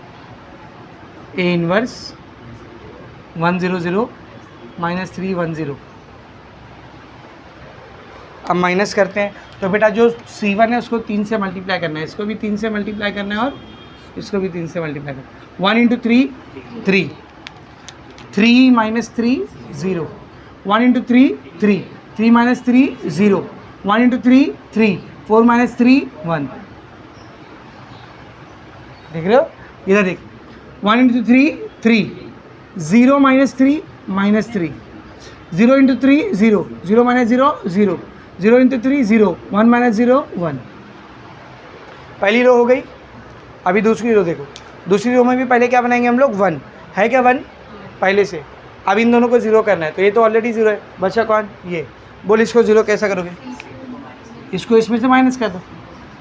A इनवर्स 1 0 0 -3 1 0, अब माइनस करते हैं, तो बेटा जो C1 है उसको 3 से मल्टीप्लाई करना है, इसको भी 3 से मल्टीप्लाई करना है और इसको भी 3 से मल्टीप्लाई करना है, 1 × 3 3, 3 - 3 0, 1 × 3 3, 3 - 3 0, 1 × 3 3, 4 - 3 1, देख रहे हो, इधर देख, 1 × 3 3, 0 - 3 -3, 0 × 3 0, 0 - 0 0, 0 × 3 0, 1 - 0 1, पहली रो हो गई। अभी दूसरी रो देखो, दूसरी रो में भी पहले क्या बनाएंगे हम लोग, 1 है क्या, 1 पहले से, अब इन दोनों को 0 करना है, तो ये तो ऑलरेडी 0 है, बचा कौन, ये, बोल इसको 0 कैसा करोगे, इसको इसमें से माइनस कर दो,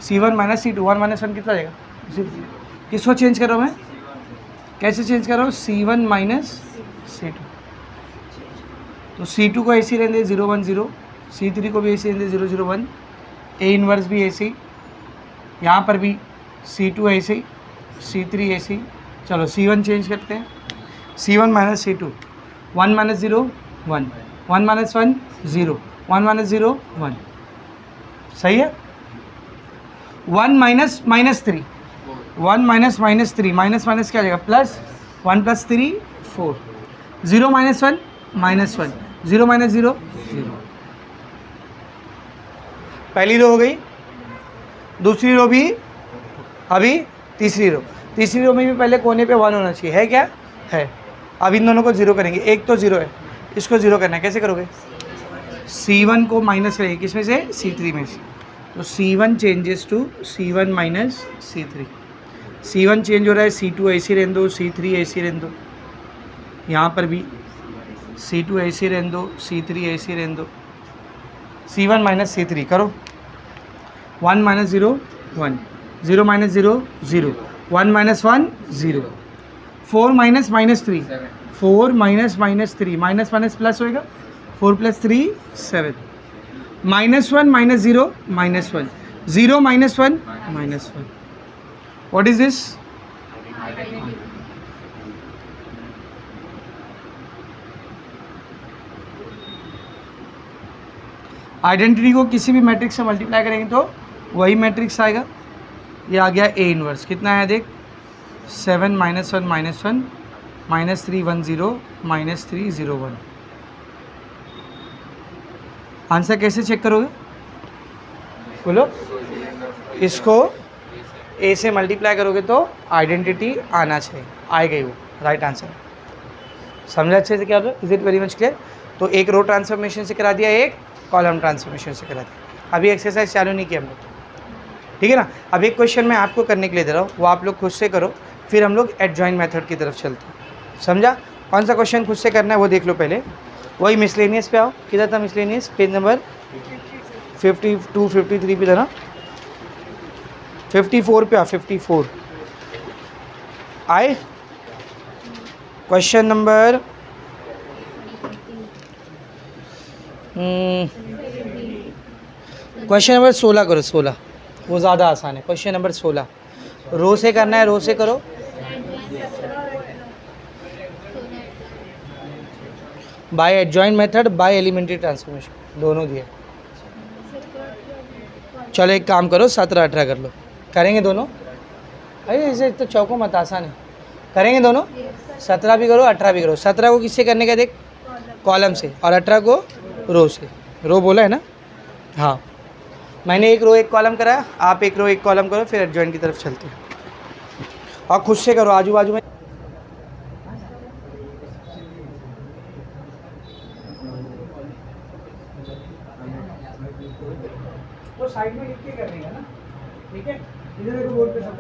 C1 - C2, 1 - 1 कितना जाएगा, 0, किसको चेंज कर रहा हूँ मैं, कैसे चेंज कर रहा हूँ, C1 - C2, तो C2 को ऐसे ही रहने 0 1 0, C3 को भी ऐसे रहने 0 0 1, A इनवर्स भी ऐसे ही, यहाँ पर भी C2 ऐसे ही, C3 ऐसे ही, चलो C1 चेंज करते हैं, C1 - C2, 1 - 0 1, 1 - 1 0, 1 - 0 1, सही है। 1 - -3, 1 - -3, माइनस क्या आ जाएगा, प्लस, 1 + 3 4, 0 - 1 -1, 0 - 0 0, पहली रो हो गई, दूसरी रो भी, अभी तीसरी रो में भी पहले कोने पे 1 होना चाहिए, है क्या, है, अब इन दोनों को 0 करेंगे, एक तो 0 है, इसको 0 करना है, कैसे करोगे, C1 को माइनस करेंगे, किसमें से, C3 में से, तो C1 changes to C1 - C3, C1 change हो रहा है, C2 ऐसे रहने दो, C3 ऐसे रहने दो, यहाँ पर भी C2 ऐसे रहने दो, C3 ऐसे रहने दो, C1 - C3 करो, 1 - 0 1, 0 - 0 0, 1 - 1 0, 4 - -3, 4 - -3, माइनस माइनस प्लस होएगा, 4 + 3 7 -1 -0 -1 0 -1 -1. What is this? आइडेंटिटी को किसी भी मैट्रिक्स से मल्टीप्लाई करेंगे तो वही मैट्रिक्स आएगा. ये आ गया ए इनवर्स. कितना आया देख, 7 -1 -1 -3 1 0 -3 0 1. आंसर कैसे चेक करोगे बोलो. इसको ए से मल्टीप्लाई करोगे तो आइडेंटिटी आना चाहिए, आएगा वो राइट आंसर. समझा अच्छे से क्या होगा. Is it very much clear. तो एक रो ट्रांसफॉर्मेशन से करा दिया, एक कॉलम ट्रांसफॉर्मेशन से करा दिया. अभी एक्सरसाइज चालू नहीं किया हम लोग, ठीक है ना. अब एक क्वेश्चन मैं आपको करने के लिए दे रहा हूँ, वो आप लोग खुद से करो, फिर हम लोग एडजॉइन मेथड की तरफ चलते हैं. समझा. कौन सा क्वेश्चन खुद से करना है वो देख लो पहले. वही मिसलेनियस पे आओ. किधर था मिसलेनियस? पेज नंबर 52 53 पे था ना. 54 पे आ. 54 आए. क्वेश्चन नंबर क्वेश्चन नंबर 16 करो. 16 वो ज़्यादा आसान है. क्वेश्चन नंबर 16 रो से करना है. रो से करो. By adjoint method, by elementary transformation, दोनों दिए. चलो एक काम करो, 17 18 कर लो. करेंगे दोनों. अरे ऐसे तो चौको मत, आसान है. करेंगे दोनों. 17 भी करो 18 भी करो. 17 को किससे करने का देख, कॉलम से, और 18 को रो से. रो बोला है ना. हाँ, मैंने एक रो एक कॉलम कराया, आप एक रो एक कॉलम करो, फिर एडजॉइंट की तरफ चलते हैं. और खुद से करो आजू बाजू में. तो साइड में लिख के कर देगा ना, ठीक है. इधर देखो बोर्ड पे सब.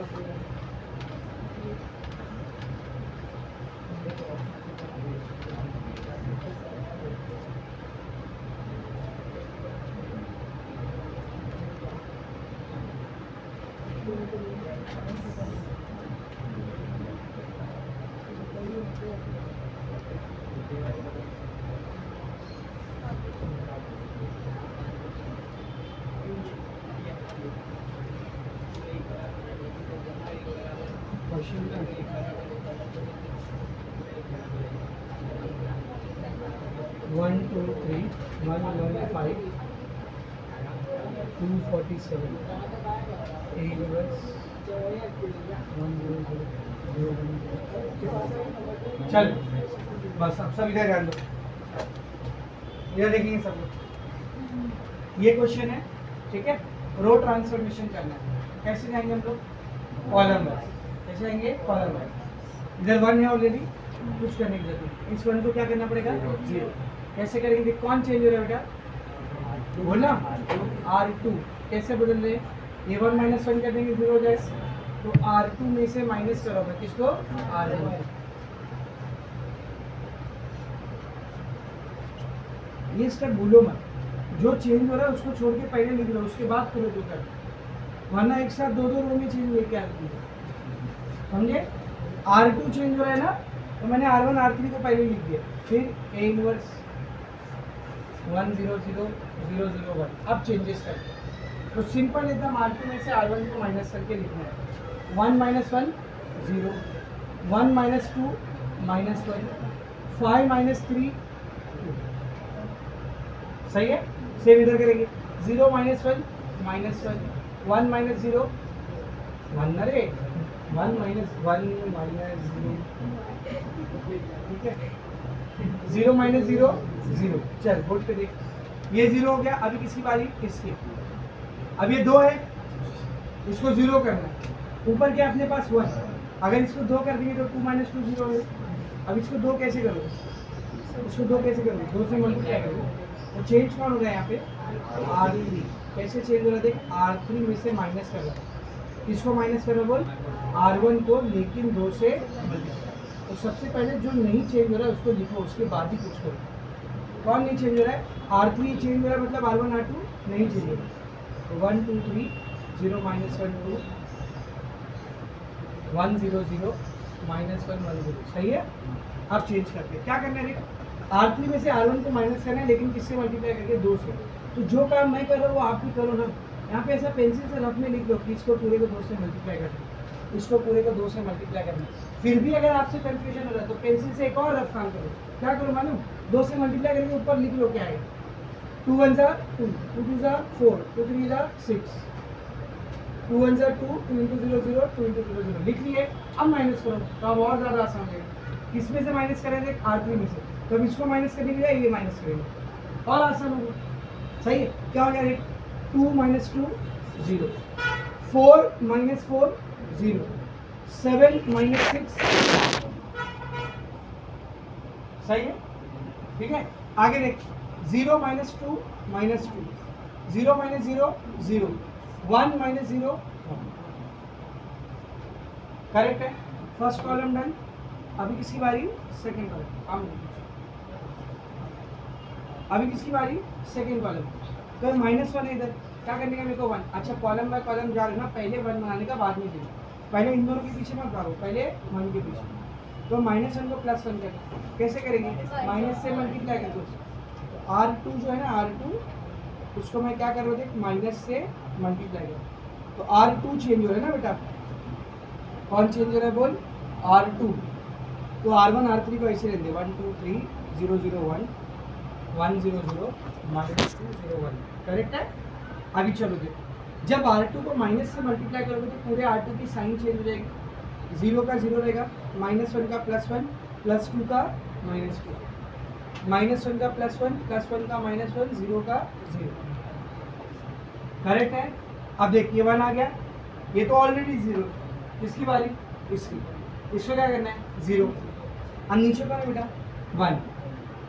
1 2 3 1 1 5 247 A inverse 1 0 0 1. चल बस अब सब इधर ध्यान दो. इधर देखेंगे सब लोग. ये क्वेश्चन है, ठीक है. रो ट्रांसफॉर्मेशन करना है. कैसे जाएंगे हम लोग? Column wise. कैसे जाएंगे? Column wise. इधर 1 है ऑलरेडी, कुछ करने की जरूरत नहीं. इस 1 को क्या करना पड़ेगा? 0. कैसे करेंगे? कौन चेंज हो रहा है बेटा? बोलना. R2 कैसे बदल रहे? ये 1 - 1 कर देंगे, 0 हो जाएगा. तो R2 में से माइनस करोगे किसको? R1. ये स्टेप भूलो मत. जो चेंज हो रहा है उसको छोड़ के पहले लिख लो, उसके बाद करो जो कर. वरना एक साथ दो रो में चेंज लेके आती है. समझे? R2 चेंज हो रहा है ना, तो मैंने R1 R3 को पहले लिख दिया. फिर A इनवर्स 1 0 0 0 0 1. अब चेंजेस करते हैं. तो सिंपल एकदम R2 में से R1 को माइनस करके लिखना है. 1 - 1 0, 1 - 2 -1, 5 - 3 2. सही है. सेम इधर करेंगे. 0 - 1 -1, 1 - 0 1. अरे 1 - 1 -0, ठीक है. 0 - 0 0. चल बोर्ड पे देख. ये 0 हो गया. अभी किसकी बारी? इसकी. अब ये 2 है, इसको 0 करना है. ऊपर क्या अपने पास 1. अगर इसको 2 कर देंगे तो 2 - 2 0 है. अब इसको 2 कैसे करोगे? इसको 2 कैसे करोगे? 2 से मल्टीप्लाई करोगे. तो चेंज कौन हो रहा है यहाँ पे? R3. कैसे चेंज हो रहा है देख. R3 में से माइनस कर रहा है. इसको माइनस कर रहा बोल. R1 को, लेकिन 2 से मल्टीप्लाई. तो सबसे पहले जो नहीं चेंज हो रहा है उसको लिखो, उसके बाद ही कुछ करो. कौन नहीं चेंज हो रहा है? R3 चेंज हो रहा है, मतलब R1 R2 नहीं चेंज हो रहा है. तो 1 2 3 0 - 1 2 1 0 0 -1 1 0. सही है. अब चेंज करते हैं. क्या करना है? R3 में से R1 को माइनस करना है, लेकिन किससे मल्टीप्लाई करके? 2 से। तो जो काम मैं कर रहा हूँ वो आप भी करो ना। यहाँ पे ऐसा पेंसिल से रफ में लिख लो कि इसको पूरे को 2 से मल्टीप्लाई करना है, इसको पूरे को 2 से मल्टीप्लाई करना है। फिर भी अगर आपसे कन्फ्यूजन हो रहा है तो पेंसिल से एक और रफ काम करो। क्या करो मालूम? 2 से मल्टीप्लाई करके ऊपर लिख लो क्या है। 2 1 जा 2, 2 2 जा 4, 2 3 जा 6, 2 1 जा 2, 2 into 0 0, 2 into 0 0 लिख लिए। अब माइनस करो तो अब और ज़्यादा आसान है। किस में से माइनस करेंगे? R3 में से। तो अब इसको माइनस करने के लिए ये माइनस करेंगे और आसान होगा। सही है? क्या हो गया? 2 minus 2 0, 4 minus 4 0, 7 minus 6। सही है? ठीक है, आगे देख। 0 minus 2 minus 2, 0 minus 0 0, 1 minus 0 1। Correct है? First column done. अभी किसकी बारी? Second column. अभी किसकी बारी? Second column. तो -1 है इधर, क्या करने का मेरे को? 1। अच्छा, कॉलम बाय कॉलम जा रहे ना, पहले 1 बनाने का, बाद में 0। पहले इन दोनों के पीछे मत भागो, पहले 1 के पीछे। तो -1 को +1 करें। कैसे करेंगे? माइनस से मल्टीप्लाई करके। तो R2 जो है ना, R2 उसको मैं क्या कर रहा हूँ? माइनस से मल्टीप्लाई कर। तो R2 चेंज हो रहा है ना बेटा? कौन चेंज हो रहा है बोल? R2। तो R1 R3 को ऐसे लेंगे, 1 2 3 0 0 1 1 0 0 -2 0 1। करेक्ट है? आगे चलो देखो, जब R2 को माइनस से मल्टीप्लाई करोगे तो पूरे R2 की साइन चेंज हो जाएगी। 0 का 0 रहेगा, -1 का +1, +2 का -2, -1 का +1, +1 का -1, 0 का 0। करेक्ट है? अब देख, ये 1 आ गया, ये तो ऑलरेडी 0। किसकी बारी? इसकी। इसको क्या करना है? 0। अब नीचे का ना बेटा 1।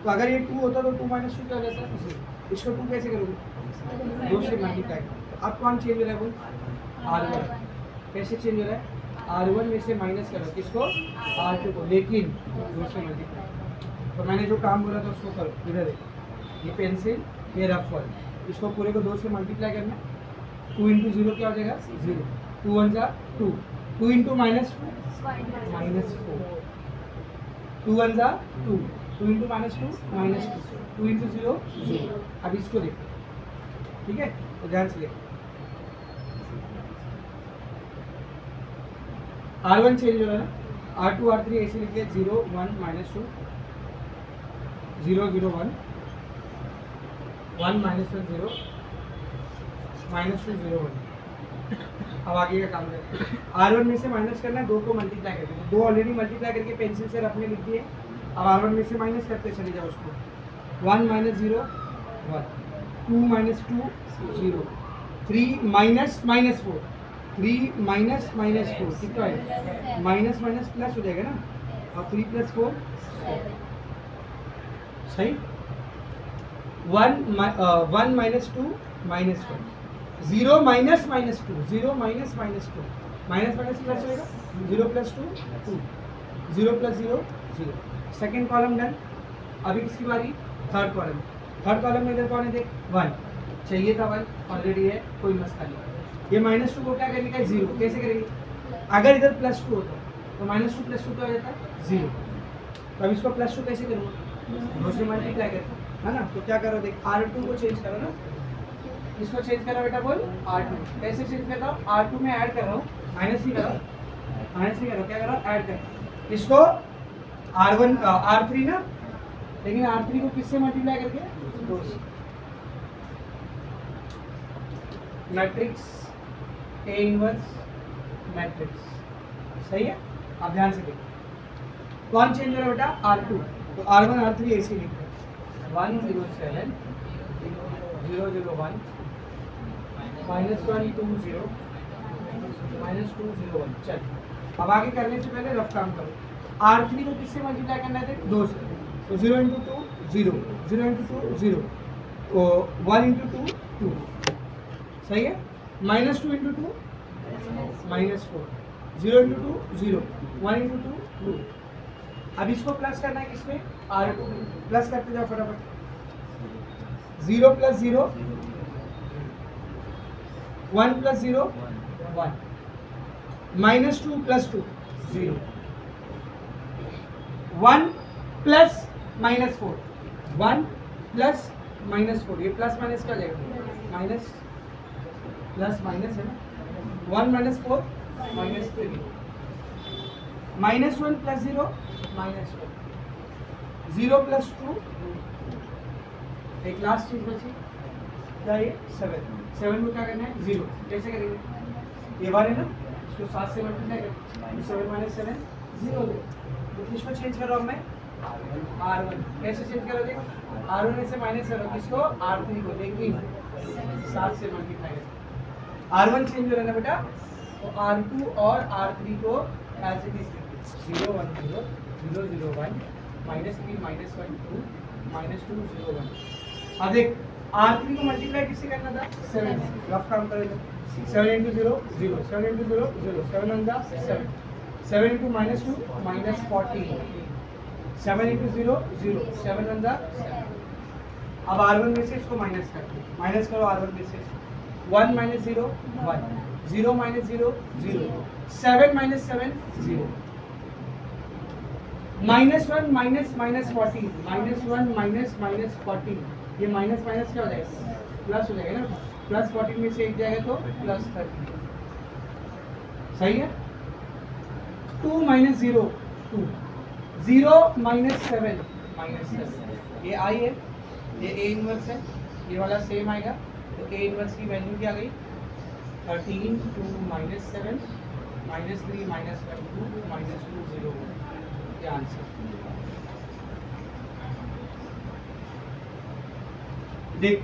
तो अगर ये 2 होता तो 2 - 2 क्या हो जाता है? 0। इसको 2 कैसे करोगे? 2 से मल्टीप्लाई। अब कौन चेंज हो रहा है बोल? R1। कैसे चेंज हो रहा है? R1 में से माइनस करो, किसको? R2 को, लेकिन 2 से मल्टीप्लाई। तो मैंने जो काम बोला था उसको करो। इधर देखो, ये पेंसिल, ये रफ वाल, इसको पूरे को 2 से मल्टीप्लाई करना। 2 into 0 क्या हो जाएगा? 0। 2 1 जा 2, 2 into -2 -4, 2 1 जा 2, 2 into -2 -2, 2 into 0 0। अब इसको देखो, ठीक है? तो ध्यान से देखो, R1 चेंज हो रहा है ना, R2 R3 ऐसे लिखिए, 0 1 -2 0 0 1 1 -1 0 -2 0 1। अब आगे का काम करते हैं। R1 में से माइनस करना है, 2 को मल्टीप्लाई करके। 2 ऑलरेडी मल्टीप्लाई करके पेंसिल से रफ में लिख दिए। अब R1 में से माइनस करते चले जाओ उसको। 1 - 0 1, 2 - 2 0, 3 - -4, 3 -4 कितना है? माइनस माइनस प्लस हो जाएगा ना। अब 3 + 4 सही। 1 - 2 -1, 0 - -2, 0 - -2, माइनस प्लस होएगा, 0 + 2 2, 0 + 0 0। Second column done. अभी किसकी बारी? Third column. थर्ड कॉलम में इधर कौन है? देख, 1 चाहिए था, 1 ऑलरेडी है, कोई मसला नहीं। ये -2 को क्या करने का है? 0। कैसे करेंगे? अगर इधर +2 होता तो -2 + 2 क्या हो जाता? 0। तो अब इसको +2 कैसे करूँगा? 2 से मल्टीप्लाई करके, है ना? तो क्या करो, देख, R2 को चेंज करो ना, इसको चेंज करो बेटा बोल। R2 कैसे चेंज कर रहा हूँ? R2 में ऐड कर रहा हूँ, माइनस नहीं करो, माइनस नहीं करो, क्या करो? ऐड कर। इसको R1 R3 ना, लेकिन R3 को किससे मल्टीप्लाई करके? 2 से। Matrix A inverse matrix. सही है? आप ध्यान से देखो, कौन चेंज हो रहा है बेटा? R2। तो R1 R3 ऐसे लिखते हैं, 1 0 7 0 0 1 -1 2 0 -2 0 1। चल, अब आगे करने से पहले रफ काम करो। R3 को किससे मल्टीप्लाई करना है? 2 से। तो 0 × 2 0, 0 × 2 0, तो 1 × 2 2। सही है? -2 × 2 -4, 0 × 2 0, 1 × 2 2। अब इसको प्लस करना है किसमें? R2। प्लस करते जाओ फटाफट। 0 + 0 1 + 0 1, -2 + 2 0, 1 + -4 1 प्लस -4 ये प्लस माइनस क्या जाएगा माइनस प्लस माइनस है ना 1 -4 -3 -1 प्लस 0 -1 0 प्लस 2 एक लास्ट चीज बची क्या ये 7 में क्या करना है 0 कैसे करेंगे ये बार है ना इसको 7 से मल्टीप्लाई करें 7 - 7 0 दे तो किसको चेंज कर रहा हूँ मैं R1 कैसे चेंज करोगे R1 से माइनस करो किसको R3 को लेकिन 7 से मल्टीप्लाई करें R1 चेंज हो रहा है ना बेटा तो R2 और R3 को एज इट इज 0 1 0 0 0 1 -3 -1 2 -2 0 1 अब देख R3 को मल्टीप्लाई किससे करना था 7 से रफ काम करेंगे 7 × 0 0 7 × 0 0 7 1 7 7 × -2 -14 7 × 0 0 7 1 7 अब R1 में से इसको माइनस करते हैं माइनस करो R1 में से 1 - 0 1 0 - 0 0 7 - 7 0 -1 -14 -1 -14 ये माइनस माइनस क्या हो जाएगा प्लस हो जाएगा ना +14 में से एक जाएगा तो +13 सही है 2 - 0 2 0 - 7 -7 ये आई है ये A इनवर्स है ये वाला सेम आएगा तो A इनवर्स की वैल्यू क्या गई 13 2 -7 -3 -1 2 -2 0 ये आंसर देख